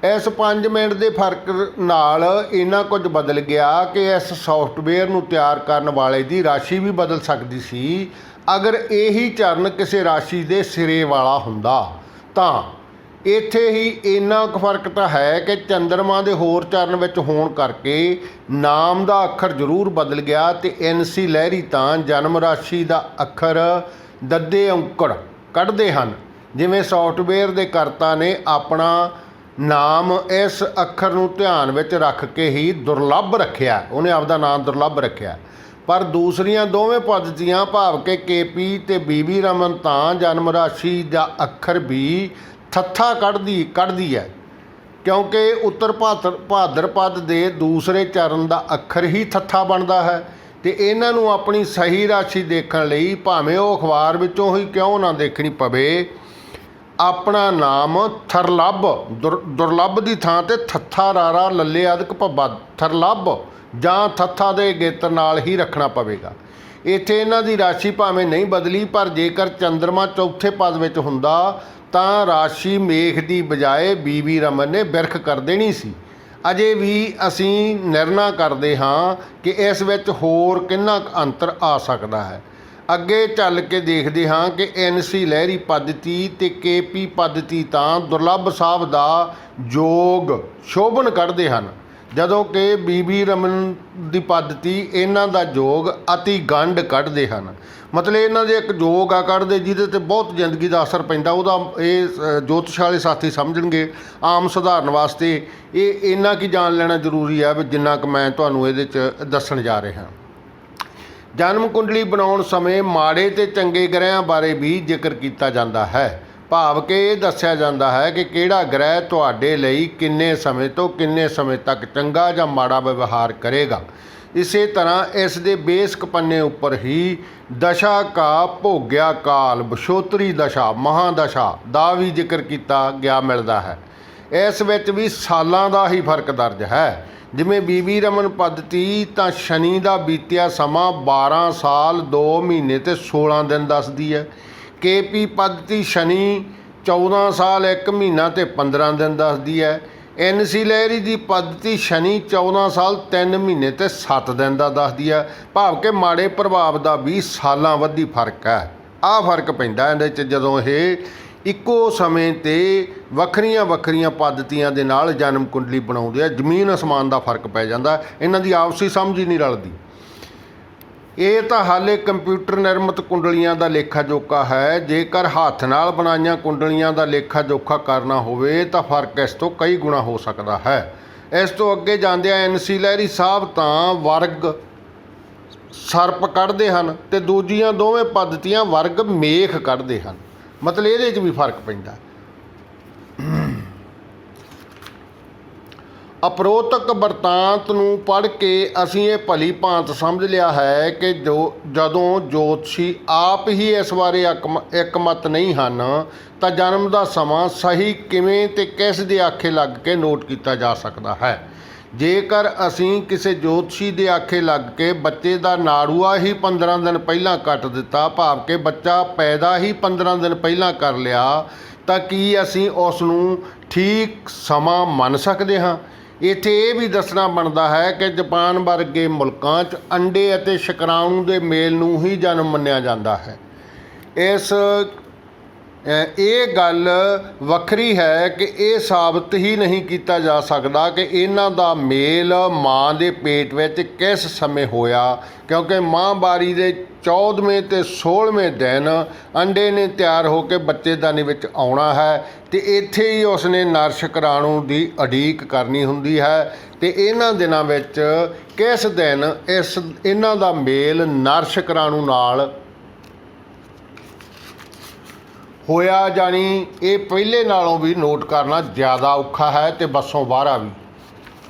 A: ਇਸ 5 ਮਿੰਟ ਦੇ ਫਰਕ ਨਾਲ ਇੰਨਾ ਕੁਝ ਬਦਲ ਗਿਆ ਕਿ ਇਸ ਸੌਫਟਵੇਅਰ ਨੂੰ ਤਿਆਰ ਕਰਨ ਵਾਲੇ ਦੀ ਰਾਸ਼ੀ ਵੀ ਬਦਲ ਸਕਦੀ ਸੀ। ਅਗਰ ਇਹੀ ਚਰਨ ਕਿਸੇ ਰਾਸ਼ੀ ਦੇ ਸਿਰੇ ਵਾਲਾ ਹੁੰਦਾ ਤਾਂ ਇੱਥੇ ਹੀ ਇੰਨਾ ਕੁ ਫਰਕ ਤਾਂ ਹੈ ਕਿ ਚੰਦਰਮਾ ਦੇ ਹੋਰ ਚਰਨ ਵਿੱਚ ਹੋਣ ਕਰਕੇ ਨਾਮ ਦਾ ਅੱਖਰ ਜ਼ਰੂਰ ਬਦਲ ਗਿਆ, ਅਤੇ NC ਲਹਿਰੀ ਤਾਂ ਜਨਮ ਰਾਸ਼ੀ ਦਾ ਅੱਖਰ ਦੱਦੇ ਔਂਕੜ ਕੱਢਦੇ ਹਨ, ਜਿਵੇਂ ਸੌਫਟਵੇਅਰ ਦੇ ਕਰਤਾ ਨੇ ਆਪਣਾ ਨਾਮ ਇਸ ਅੱਖਰ ਨੂੰ ਧਿਆਨ ਵਿੱਚ ਰੱਖ ਕੇ ਹੀ ਦੁਰਲੱਭ ਰੱਖਿਆ, ਉਹਨੇ ਆਪਦਾ ਨਾਮ ਦੁਰਲੱਭ ਰੱਖਿਆ। ਪਰ ਦੂਸਰੀਆਂ ਦੋਵੇਂ ਪੱਧਤੀਆਂ ਭਾਵ ਕਿ KP ਅਤੇ BV ਰਮਨ ਤਾਂ ਜਨਮ ਰਾਸ਼ੀ ਦਾ ਅੱਖਰ ਵੀ ਥੱਥਾ ਕੱਢਦੀ ਹੈ, ਕਿਉਂਕਿ ਉੱਤਰ ਭਾਦਰਪਦ ਦੇ ਦੂਸਰੇ ਚਰਨ ਦਾ ਅੱਖਰ ਹੀ ਥੱਥਾ ਬਣਦਾ ਹੈ, ਅਤੇ ਇਹਨਾਂ ਨੂੰ ਆਪਣੀ ਸਹੀ ਰਾਸ਼ੀ ਦੇਖਣ ਲਈ ਭਾਵੇਂ ਉਹ ਅਖਬਾਰ ਵਿੱਚੋਂ ਹੀ ਕਿਉਂ ਨਾ ਦੇਖਣੀ ਪਵੇ, ਆਪਣਾ ਨਾਮ ਦੁਰਲੱਭ ਦੀ ਥਾਂ 'ਤੇ ਥੱਥਾ ਰਾਰਾ ਲੱਲੇ ਆਦਿਕ ਭੱਬਾ ਥਰਲੱਭ ਜਾਂ ਥੱਥਾ ਦੇ ਗੇਤਰ ਨਾਲ ਹੀ ਰੱਖਣਾ ਪਵੇਗਾ। ਇੱਥੇ ਇਹਨਾਂ ਦੀ ਰਾਸ਼ੀ ਭਾਵੇਂ ਨਹੀਂ ਬਦਲੀ, ਪਰ ਜੇਕਰ ਚੰਦਰਮਾ ਚੌਥੇ ਪਦ ਵਿੱਚ ਹੁੰਦਾ ਤਾਂ ਰਾਸ਼ੀ ਮੇਖ ਦੀ ਬਜਾਏ ਬੀਬੀ ਰਮਨ ਨੇ ਬਿਰਖ ਕਰ ਦੇਣੀ ਸੀ। ਅਜੇ ਵੀ ਅਸੀਂ ਨਿਰਣਾ ਕਰਦੇ ਹਾਂ ਕਿ ਇਸ ਵਿੱਚ ਹੋਰ ਕਿੰਨਾ ਕੁ ਅੰਤਰ ਆ ਸਕਦਾ ਹੈ। ਅੱਗੇ ਚੱਲ ਕੇ ਦੇਖਦੇ ਹਾਂ ਕਿ NC ਲਹਿਰੀ ਪੱਧਤੀ ਅਤੇ KP ਪੱਧਤੀ ਤਾਂ ਦੁਰਲੱਭ ਸਾਹਿਬ ਦਾ ਜੋਗ ਸ਼ੋਭਨ ਕੱਢਦੇ ਹਨ, ਜਦੋਂ ਕਿ ਬੀਬੀ ਰਮਨ ਦੀ ਪੱਧਤੀ ਇਹਨਾਂ ਦਾ ਜੋਗ ਅਤੀ ਗੰਢ ਕੱਢਦੇ ਹਨ। ਮਤਲਬ ਇਹਨਾਂ ਦੇ ਇੱਕ ਜੋਗ ਆ ਕੱਢਦੇ ਜਿਹਦੇ 'ਤੇ ਬਹੁਤ ਜ਼ਿੰਦਗੀ ਦਾ ਅਸਰ ਪੈਂਦਾ। ਉਹਦਾ ਇਹ ਜੋਤਿਸ਼ ਵਾਲੇ ਸਾਥੀ ਸਮਝਣਗੇ। ਆਮ ਸਧਾਰਨ ਵਾਸਤੇ ਇਹ ਇੰਨਾ ਕੀ ਜਾਣ ਲੈਣਾ ਜ਼ਰੂਰੀ ਹੈ ਵੀ ਜਿੰਨਾ ਕੁ ਮੈਂ ਤੁਹਾਨੂੰ ਇਹਦੇ 'ਚ ਦੱਸਣ ਜਾ ਰਿਹਾ। ਜਨਮ ਕੁੰਡਲੀ ਬਣਾਉਣ ਸਮੇਂ ਮਾੜੇ ਅਤੇ ਚੰਗੇ ਗ੍ਰਹਿਆਂ ਬਾਰੇ ਵੀ ਜ਼ਿਕਰ ਕੀਤਾ ਜਾਂਦਾ ਹੈ, ਭਾਵ ਕਿ ਇਹ ਦੱਸਿਆ ਜਾਂਦਾ ਹੈ ਕਿ ਕਿਹੜਾ ਗ੍ਰਹਿ ਤੁਹਾਡੇ ਲਈ ਕਿੰਨੇ ਸਮੇਂ ਤੋਂ ਕਿੰਨੇ ਸਮੇਂ ਤੱਕ ਚੰਗਾ ਜਾਂ ਮਾੜਾ ਵਿਵਹਾਰ ਕਰੇਗਾ। ਇਸੇ ਤਰ੍ਹਾਂ ਇਸ ਦੇ ਬੇਸਕ ਪੰਨੇ ਉੱਪਰ ਹੀ ਦਸ਼ਾ ਕਾ ਭੋਗਿਆ ਕਾਲ, ਵਿਸ਼ੋਤਰੀ ਦਸ਼ਾ, ਮਹਾਦਸ਼ਾ ਦਾ ਵੀ ਜ਼ਿਕਰ ਕੀਤਾ ਗਿਆ ਮਿਲਦਾ ਹੈ। ਇਸ ਵਿੱਚ ਵੀ ਸਾਲਾਂ ਦਾ ਹੀ ਫਰਕ ਦਰਜ ਹੈ। ਜਿਵੇਂ ਬੀਬੀ ਰਮਨ ਪੱਧਤੀ ਤਾਂ ਸ਼ਨੀ ਦਾ ਬੀਤਿਆ ਸਮਾਂ 12 ਸਾਲ 2 ਮਹੀਨੇ ਅਤੇ 16 ਦਿਨ ਦੱਸਦੀ ਹੈ। KP ਪੱਧਤੀ ਸ਼ਨੀ 14 ਸਾਲ 1 ਮਹੀਨਾ ਅਤੇ 15 ਦਿਨ ਦੱਸਦੀ ਹੈ। NC ਲਹਿਰੀ ਦੀ ਪੱਧਤੀ ਸ਼ਨੀ 14 ਸਾਲ 3 ਮਹੀਨੇ ਅਤੇ 7 ਦਿਨ ਦਾ ਦੱਸਦੀ ਹੈ, ਭਾਵ ਕਿ ਮਾੜੇ ਪ੍ਰਭਾਵ ਦਾ ਵੀ ਸਾਲਾਂ ਵੱਧੀ ਫਰਕ ਹੈ। ਆਹ ਫਰਕ ਪੈਂਦਾ ਇਹਦੇ 'ਚ ਜਦੋਂ ਇਹ ਇੱਕੋ ਸਮੇਂ 'ਤੇ ਵੱਖਰੀਆਂ ਵੱਖਰੀਆਂ ਪੱਧਤੀਆਂ ਦੇ ਨਾਲ ਜਨਮ ਕੁੰਡਲੀ ਬਣਾਉਂਦੇ ਆ। ਜ਼ਮੀਨ ਅਸਮਾਨ ਦਾ ਫਰਕ ਪੈ ਜਾਂਦਾ, ਇਹਨਾਂ ਦੀ ਆਪਸੀ ਸਮਝ ਹੀ ਨਹੀਂ ਰਲਦੀ। ਇਹ ਤਾਂ ਹਾਲੇ ਕੰਪਿਊਟਰ ਨਿਰਮਿਤ ਕੁੰਡਲੀਆਂ ਦਾ ਲੇਖਾ ਜੋਖਾ ਹੈ। ਜੇਕਰ ਹੱਥ ਨਾਲ ਬਣਾਈਆਂ ਕੁੰਡਲੀਆਂ ਦਾ ਲੇਖਾ ਜੋਖਾ ਕਰਨਾ ਹੋਵੇ ਤਾਂ ਫਰਕ ਇਸ ਤੋਂ ਕਈ ਗੁਣਾ ਹੋ ਸਕਦਾ ਹੈ। ਇਸ ਤੋਂ ਅੱਗੇ ਜਾਂਦਿਆਂ NC ਲਹਿਰੀ ਸਾਹਿਬ ਤਾਂ ਵਰਗ ਸਰਪ ਕੱਢਦੇ ਹਨ ਅਤੇ ਦੂਜੀਆਂ ਦੋਵੇਂ ਪੱਧਤੀਆਂ ਵਰਗ ਮੇਖ ਕੱਢਦੇ ਹਨ। ਮਤਲਬ ਇਹਦੇ 'ਚ ਵੀ ਫਰਕ ਪੈਂਦਾ। ਅਪਰੋਤਕ ਵਰਤਾਂਤ ਨੂੰ ਪੜ੍ਹ ਕੇ ਅਸੀਂ ਇਹ ਭਲੀ ਭਾਂਤ ਸਮਝ ਲਿਆ ਹੈ ਕਿ ਜਦੋਂ ਜੋਤਸ਼ੀ ਆਪ ਹੀ ਇਸ ਬਾਰੇ ਇੱਕਮਤ ਨਹੀਂ ਹਨ ਤਾਂ ਜਨਮ ਦਾ ਸਮਾਂ ਸਹੀ ਕਿਵੇਂ ਅਤੇ ਕਿਸ ਦੇ ਆਖੇ ਲੱਗ ਕੇ ਨੋਟ ਕੀਤਾ ਜਾ ਸਕਦਾ ਹੈ। ਜੇਕਰ ਅਸੀਂ ਕਿਸੇ ਜੋਤਸ਼ੀ ਦੇ ਆਖੇ ਲੱਗ ਕੇ ਬੱਚੇ ਦਾ ਨਾੜੂਆ ਹੀ 15 ਦਿਨ ਪਹਿਲਾਂ ਕੱਟ ਦਿੱਤਾ, ਭਾਵ ਕਿ ਬੱਚਾ ਪੈਦਾ ਹੀ 15 ਦਿਨ ਪਹਿਲਾਂ ਕਰ ਲਿਆ, ਤਾਂ ਕੀ ਅਸੀਂ ਉਸ ਨੂੰ ਠੀਕ ਸਮਾਂ ਮੰਨ ਸਕਦੇ ਹਾਂ? ਇੱਥੇ ਇਹ ਵੀ ਦੱਸਣਾ ਬਣਦਾ ਹੈ ਕਿ ਜਾਪਾਨ ਵਰਗੇ ਮੁਲਕਾਂ 'ਚ ਅੰਡੇ ਅਤੇ ਸ਼ੁਕਰਾਣੂ ਦੇ ਮੇਲ ਨੂੰ ਹੀ ਜਨਮ ਮੰਨਿਆ ਜਾਂਦਾ ਹੈ। ਇਹ ਗੱਲ ਵੱਖਰੀ ਹੈ ਕਿ ਇਹ ਸਾਬਤ ਹੀ ਨਹੀਂ ਕੀਤਾ ਜਾ ਸਕਦਾ ਕਿ ਇਹਨਾਂ ਦਾ ਮੇਲ ਮਾਂ ਦੇ ਪੇਟ ਵਿੱਚ ਕਿਸ ਸਮੇਂ ਹੋਇਆ, ਕਿਉਂਕਿ ਮਾਹਵਾਰੀ ਦੇ 14ਵੇਂ ਅਤੇ 16ਵੇਂ ਦਿਨ ਅੰਡੇ ਨੇ ਤਿਆਰ ਹੋ ਕੇ ਬੱਚੇਦਾਨੀ ਵਿੱਚ ਆਉਣਾ ਹੈ ਅਤੇ ਇੱਥੇ ਹੀ ਉਸਨੇ ਨਰ ਸ਼ੁਕਰਾਣੂ ਦੀ ਉਡੀਕ ਕਰਨੀ ਹੁੰਦੀ ਹੈ ਅਤੇ ਇਹਨਾਂ ਦਿਨਾਂ ਵਿੱਚ ਕਿਸ ਦਿਨ ਇਹਨਾਂ ਦਾ ਮੇਲ ਨਰ ਸ਼ੁਕਰਾਣੂ ਨਾਲ ਹੋਇਆ, ਜਾਣੀ ਇਹ ਪਹਿਲੇ ਨਾਲੋਂ ਵੀ ਨੋਟ ਕਰਨਾ ਜ਼ਿਆਦਾ ਔਖਾ ਹੈ ਅਤੇ ਬੱਸੋਂ ਬਾਹਰਾ ਵੀ।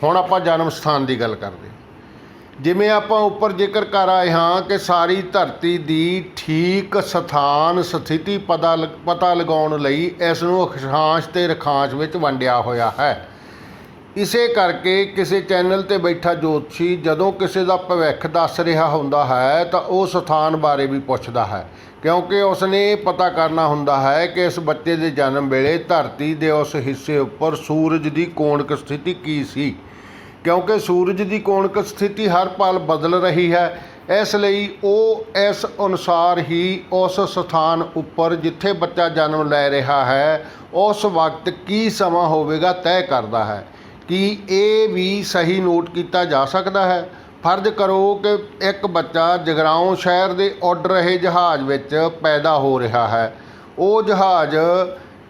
A: ਹੁਣ ਆਪਾਂ ਜਨਮ ਸਥਾਨ ਦੀ ਗੱਲ ਕਰਦੇ। ਜਿਵੇਂ ਆਪਾਂ ਉੱਪਰ ਜ਼ਿਕਰ ਕਰ ਆਏ ਹਾਂ ਕਿ ਸਾਰੀ ਧਰਤੀ ਦੀ ਠੀਕ ਸਥਾਨ ਸਥਿਤੀ ਪਤਾ ਲਗਾਉਣ ਲਈ ਇਸ ਨੂੰ ਅਖਸ਼ਾਂਸ਼ ਅਤੇ ਰਖਾਂਸ਼ ਵਿੱਚ ਵੰਡਿਆ ਹੋਇਆ ਹੈ। ਇਸੇ ਕਰਕੇ ਕਿਸੇ ਚੈਨਲ 'ਤੇ ਬੈਠਾ ਜੋਤਸ਼ੀ ਜਦੋਂ ਕਿਸੇ ਦਾ ਭਵਿੱਖ ਦੱਸ ਰਿਹਾ ਹੁੰਦਾ ਹੈ ਤਾਂ ਉਹ ਸਥਾਨ ਬਾਰੇ ਵੀ ਪੁੱਛਦਾ ਹੈ, ਕਿਉਂਕਿ ਉਸਨੇ ਇਹ ਪਤਾ ਕਰਨਾ ਹੁੰਦਾ ਹੈ ਕਿ ਇਸ ਬੱਚੇ ਦੇ ਜਨਮ ਵੇਲੇ ਧਰਤੀ ਦੇ ਉਸ ਹਿੱਸੇ ਉੱਪਰ ਸੂਰਜ ਦੀ ਕੋਣਕ ਸਥਿਤੀ ਕੀ ਸੀ, ਕਿਉਂਕਿ ਸੂਰਜ ਦੀ ਕੋਣਕ ਸਥਿਤੀ ਹਰ ਪਲ ਬਦਲ ਰਹੀ ਹੈ। ਇਸ ਲਈ ਉਹ ਇਸ ਅਨੁਸਾਰ ਹੀ ਉਸ ਸਥਾਨ ਉੱਪਰ ਜਿੱਥੇ ਬੱਚਾ ਜਨਮ ਲੈ ਰਿਹਾ ਹੈ ਉਸ ਵਕਤ ਕੀ ਸਮਾਂ ਹੋਵੇਗਾ ਤੈਅ ਕਰਦਾ ਹੈ। ਕੀ ਇਹ ਵੀ ਸਹੀ ਨੋਟ ਕੀਤਾ ਜਾ ਸਕਦਾ ਹੈ? ਫਰਜ਼ ਕਰੋ ਕਿ ਇੱਕ ਬੱਚਾ ਜਗਰਾਓਂ ਸ਼ਹਿਰ ਦੇ ਉੱਡ ਰਹੇ ਜਹਾਜ਼ ਵਿੱਚ ਪੈਦਾ ਹੋ ਰਿਹਾ ਹੈ। ਉਹ ਜਹਾਜ਼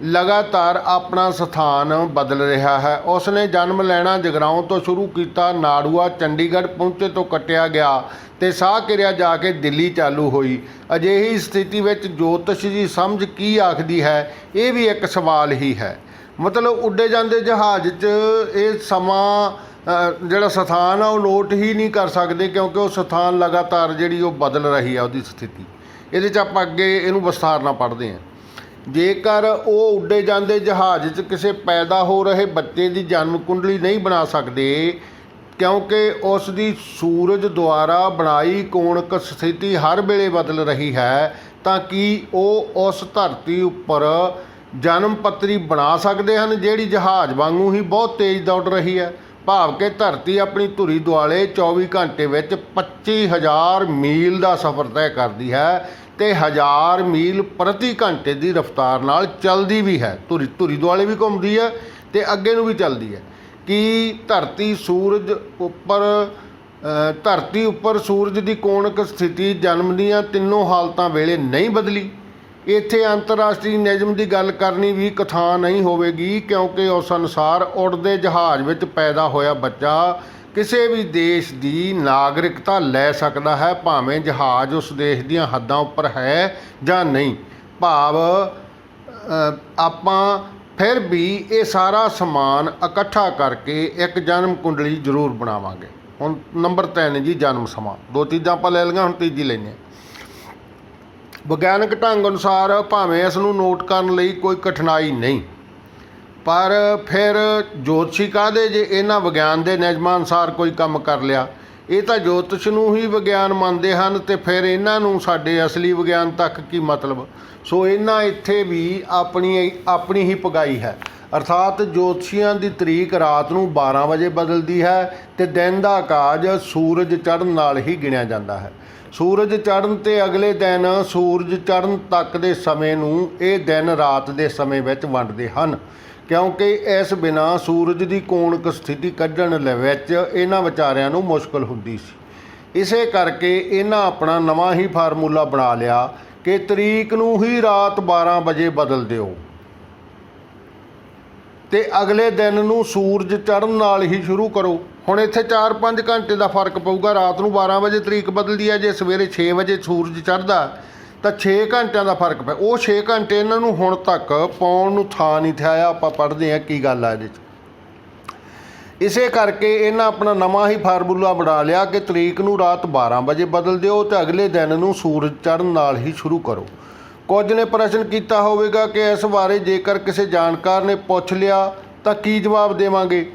A: ਲਗਾਤਾਰ ਆਪਣਾ ਸਥਾਨ ਬਦਲ ਰਿਹਾ ਹੈ। ਉਸਨੇ ਜਨਮ ਲੈਣਾ ਜਗਰਾਓਂ ਤੋਂ ਸ਼ੁਰੂ ਕੀਤਾ, ਨਾੜੂਆ ਚੰਡੀਗੜ੍ਹ ਪਹੁੰਚੇ ਤੋਂ ਕੱਟਿਆ ਗਿਆ ਅਤੇ ਸਾਹ ਕਿਰਿਆ ਜਾ ਕੇ ਦਿੱਲੀ ਚਾਲੂ ਹੋਈ। ਅਜਿਹੀ ਸਥਿਤੀ ਵਿੱਚ ਜੋਤਿਸ਼ ਦੀ ਸਮਝ ਕੀ ਆਖਦੀ ਹੈ, ਇਹ ਵੀ ਇੱਕ ਸਵਾਲ ਹੀ ਹੈ। ਮਤਲਬ ਉੱਡੇ ਜਾਂਦੇ ਜਹਾਜ਼ 'ਚ ਇਹ ਸਮਾਂ ਜਿਹੜਾ ਸਥਾਨ ਆ ਉਹ ਨੋਟ ਹੀ ਨਹੀਂ ਕਰ ਸਕਦੇ, ਕਿਉਂਕਿ ਉਹ ਸਥਾਨ ਲਗਾਤਾਰ ਜਿਹੜੀ ਉਹ ਬਦਲ ਰਹੀ ਆ ਉਹਦੀ ਸਥਿਤੀ। ਇਹਦੇ 'ਚ ਆਪਾਂ ਅੱਗੇ ਇਹਨੂੰ ਵਿਸਥਾਰ ਨਾਲ ਪੜ੍ਹਦੇ ਹਾਂ। ਜੇਕਰ ਉਹ ਉੱਡੇ ਜਾਂਦੇ ਜਹਾਜ਼ 'ਚ ਕਿਸੇ ਪੈਦਾ ਹੋ ਰਹੇ ਬੱਚੇ ਦੀ ਜਨਮ ਕੁੰਡਲੀ ਨਹੀਂ ਬਣਾ ਸਕਦੇ ਕਿਉਂਕਿ ਉਸ ਦੀ ਸੂਰਜ ਦੁਆਰਾ ਬਣਾਈ ਕੋਣਕ ਸਥਿਤੀ ਹਰ ਵੇਲੇ ਬਦਲ ਰਹੀ ਹੈ, ਤਾਂ ਕੀ ਉਹ ਉਸ ਧਰਤੀ ਉੱਪਰ ਜਨਮ ਪੱਤਰੀ ਬਣਾ ਸਕਦੇ ਹਨ ਜਿਹੜੀ ਜਹਾਜ਼ ਵਾਂਗੂ ਹੀ ਬਹੁਤ ਤੇਜ਼ ਦੌੜ ਰਹੀ ਹੈ। ਭਾਵ ਕਿ ਧਰਤੀ ਆਪਣੀ ਧੁਰੀ ਦੁਆਲੇ 24 ਘੰਟੇ ਵਿੱਚ 25,000 ਮੀਲ ਦਾ ਸਫ਼ਰ ਤੈਅ ਕਰਦੀ ਹੈ ਅਤੇ 1000 ਮੀਲ ਪ੍ਰਤੀ ਘੰਟੇ ਦੀ ਰਫ਼ਤਾਰ ਨਾਲ ਚੱਲਦੀ ਵੀ ਹੈ। ਧੁਰੀ ਦੁਆਲੇ ਵੀ ਘੁੰਮਦੀ ਹੈ ਅਤੇ ਅੱਗੇ ਨੂੰ ਵੀ ਚੱਲਦੀ ਹੈ। ਕਿ ਧਰਤੀ ਉੱਪਰ ਸੂਰਜ ਦੀ ਕੋਣਕ ਸਥਿਤੀ ਜਨਮ ਦੀਆਂ ਤਿੰਨੋਂ ਹਾਲਤਾਂ ਵੇਲੇ ਨਹੀਂ ਬਦਲੀ। ਇੱਥੇ ਅੰਤਰਰਾਸ਼ਟਰੀ ਨਿਯਮ ਦੀ ਗੱਲ ਕਰਨੀ ਵੀ ਕਥਾ ਨਹੀਂ ਹੋਵੇਗੀ, ਕਿਉਂਕਿ ਉਸ ਅਨੁਸਾਰ ਉੱਡਦੇ ਜਹਾਜ਼ ਵਿੱਚ ਪੈਦਾ ਹੋਇਆ ਬੱਚਾ ਕਿਸੇ ਵੀ ਦੇਸ਼ ਦੀ ਨਾਗਰਿਕਤਾ ਲੈ ਸਕਦਾ ਹੈ, ਭਾਵੇਂ ਜਹਾਜ਼ ਉਸ ਦੇਸ਼ ਦੀਆਂ ਹੱਦਾਂ ਉੱਪਰ ਹੈ ਜਾਂ ਨਹੀਂ। ਭਾਵ ਆਪਾਂ ਫਿਰ ਵੀ ਇਹ ਸਾਰਾ ਸਮਾਨ ਇਕੱਠਾ ਕਰਕੇ ਇੱਕ ਜਨਮ ਕੁੰਡਲੀ ਜ਼ਰੂਰ ਬਣਾਵਾਂਗੇ। ਹੁਣ ਨੰਬਰ 3 ਜੀ, ਜਨਮ ਸਮਾਂ। 2 ਚੀਜ਼ਾਂ ਆਪਾਂ ਲੈ ਲਈਆਂ, ਹੁਣ ਤੀਜੀ ਲੈਂਦੇ ਹਾਂ। ਵਿਗਿਆਨਕ ਢੰਗ ਅਨੁਸਾਰ ਭਾਵੇਂ ਇਸ ਨੂੰ ਨੋਟ ਕਰਨ ਲਈ ਕੋਈ ਕਠਿਨਾਈ ਨਹੀਂ, ਪਰ ਫਿਰ ਜੋਤਸ਼ੀ ਕਾਹਦੇ ਜੇ ਇਹਨਾਂ ਵਿਗਿਆਨ ਦੇ ਨਿਯਮਾਂ ਅਨੁਸਾਰ ਕੋਈ ਕੰਮ ਕਰ ਲਿਆ। ਇਹ ਤਾਂ ਜੋਤਿਸ਼ ਨੂੰ ਹੀ ਵਿਗਿਆਨ ਮੰਨਦੇ ਹਨ, ਅਤੇ ਫਿਰ ਇਹਨਾਂ ਨੂੰ ਸਾਡੇ ਅਸਲੀ ਵਿਗਿਆਨ ਤੱਕ ਕੀ ਮਤਲਬ। ਸੋ ਇਹਨਾਂ ਇੱਥੇ ਵੀ ਆਪਣੀ ਹੀ ਪਗਾਈ ਹੈ। ਅਰਥਾਤ ਜੋਤਸ਼ੀਆਂ ਦੀ ਤਰੀਕ ਰਾਤ ਨੂੰ 12 ਵਜੇ ਬਦਲਦੀ ਹੈ ਅਤੇ ਦਿਨ ਦਾ ਆਕਾਸ਼ ਸੂਰਜ ਚੜ੍ਹਨ ਨਾਲ ਹੀ ਗਿਣਿਆ ਜਾਂਦਾ ਹੈ। ਸੂਰਜ ਚੜ੍ਹਨ 'ਤੇ ਅਗਲੇ ਦਿਨ ਸੂਰਜ ਚੜ੍ਹਨ ਤੱਕ ਦੇ ਸਮੇਂ ਨੂੰ ਇਹ ਦਿਨ ਰਾਤ ਦੇ ਸਮੇਂ ਵਿੱਚ ਵੰਡਦੇ ਹਨ, ਕਿਉਂਕਿ ਇਸ ਬਿਨਾਂ ਸੂਰਜ ਦੀ ਕੋਣਕ ਸਥਿਤੀ ਕੱਢਣ ਵਿੱਚ ਇਹਨਾਂ ਵਿਚਾਰਿਆਂ ਨੂੰ ਮੁਸ਼ਕਲ ਹੁੰਦੀ ਸੀ। ਇਸੇ ਕਰਕੇ ਇਹਨਾਂ ਆਪਣਾ ਨਵਾਂ ਹੀ ਫਾਰਮੂਲਾ ਬਣਾ ਲਿਆ ਕਿ ਤਰੀਕ ਨੂੰ ਹੀ ਰਾਤ 12 ਵਜੇ ਬਦਲ ਦਿਓ ਅਤੇ ਅਗਲੇ ਦਿਨ ਨੂੰ ਸੂਰਜ ਚੜ੍ਹਨ ਨਾਲ ਹੀ ਸ਼ੁਰੂ ਕਰੋ। ਹੁਣ ਇੱਥੇ 4-5 ਘੰਟੇ ਦਾ ਫਰਕ ਪਊਗਾ। ਰਾਤ ਨੂੰ 12 ਵਜੇ ਤਰੀਕ ਬਦਲਦੀ ਹੈ, ਜੇ ਸਵੇਰੇ 6 ਵਜੇ ਸੂਰਜ ਚੜ੍ਹਦਾ ਤਾਂ 6 ਘੰਟਿਆਂ ਦਾ ਫਰਕ ਪਿਆ। ਉਹ 6 ਘੰਟੇ ਇਹਨਾਂ ਨੂੰ ਹੁਣ ਤੱਕ ਪਾਉਣ ਨੂੰ ਥਾਂ ਨਹੀਂ ਥਿਆਇਆ। ਆਪਾਂ ਪੜ੍ਹਦੇ ਹਾਂ ਕੀ ਗੱਲ ਆ ਇਹਦੇ 'ਚ। ਇਸੇ ਕਰਕੇ ਇਹਨਾਂ ਆਪਣਾ ਨਵਾਂ ਹੀ ਫਾਰਮੂਲਾ ਬਣਾ ਲਿਆ ਕਿ ਤਰੀਕ ਨੂੰ ਰਾਤ 12 ਵਜੇ ਬਦਲ ਦਿਓ ਅਤੇ ਅਗਲੇ ਦਿਨ ਨੂੰ ਸੂਰਜ ਚੜ੍ਹਨ ਨਾਲ ਹੀ ਸ਼ੁਰੂ ਕਰੋ। ਕੁਝ ਨੇ ਪ੍ਰਸ਼ਨ ਕੀਤਾ ਹੋਵੇਗਾ ਕਿ ਇਸ ਬਾਰੇ ਜੇਕਰ ਕਿਸੇ ਜਾਣਕਾਰ ਨੇ ਪੁੱਛ ਲਿਆ ਤਾਂ ਕੀ ਜਵਾਬ ਦੇਵਾਂਗੇ।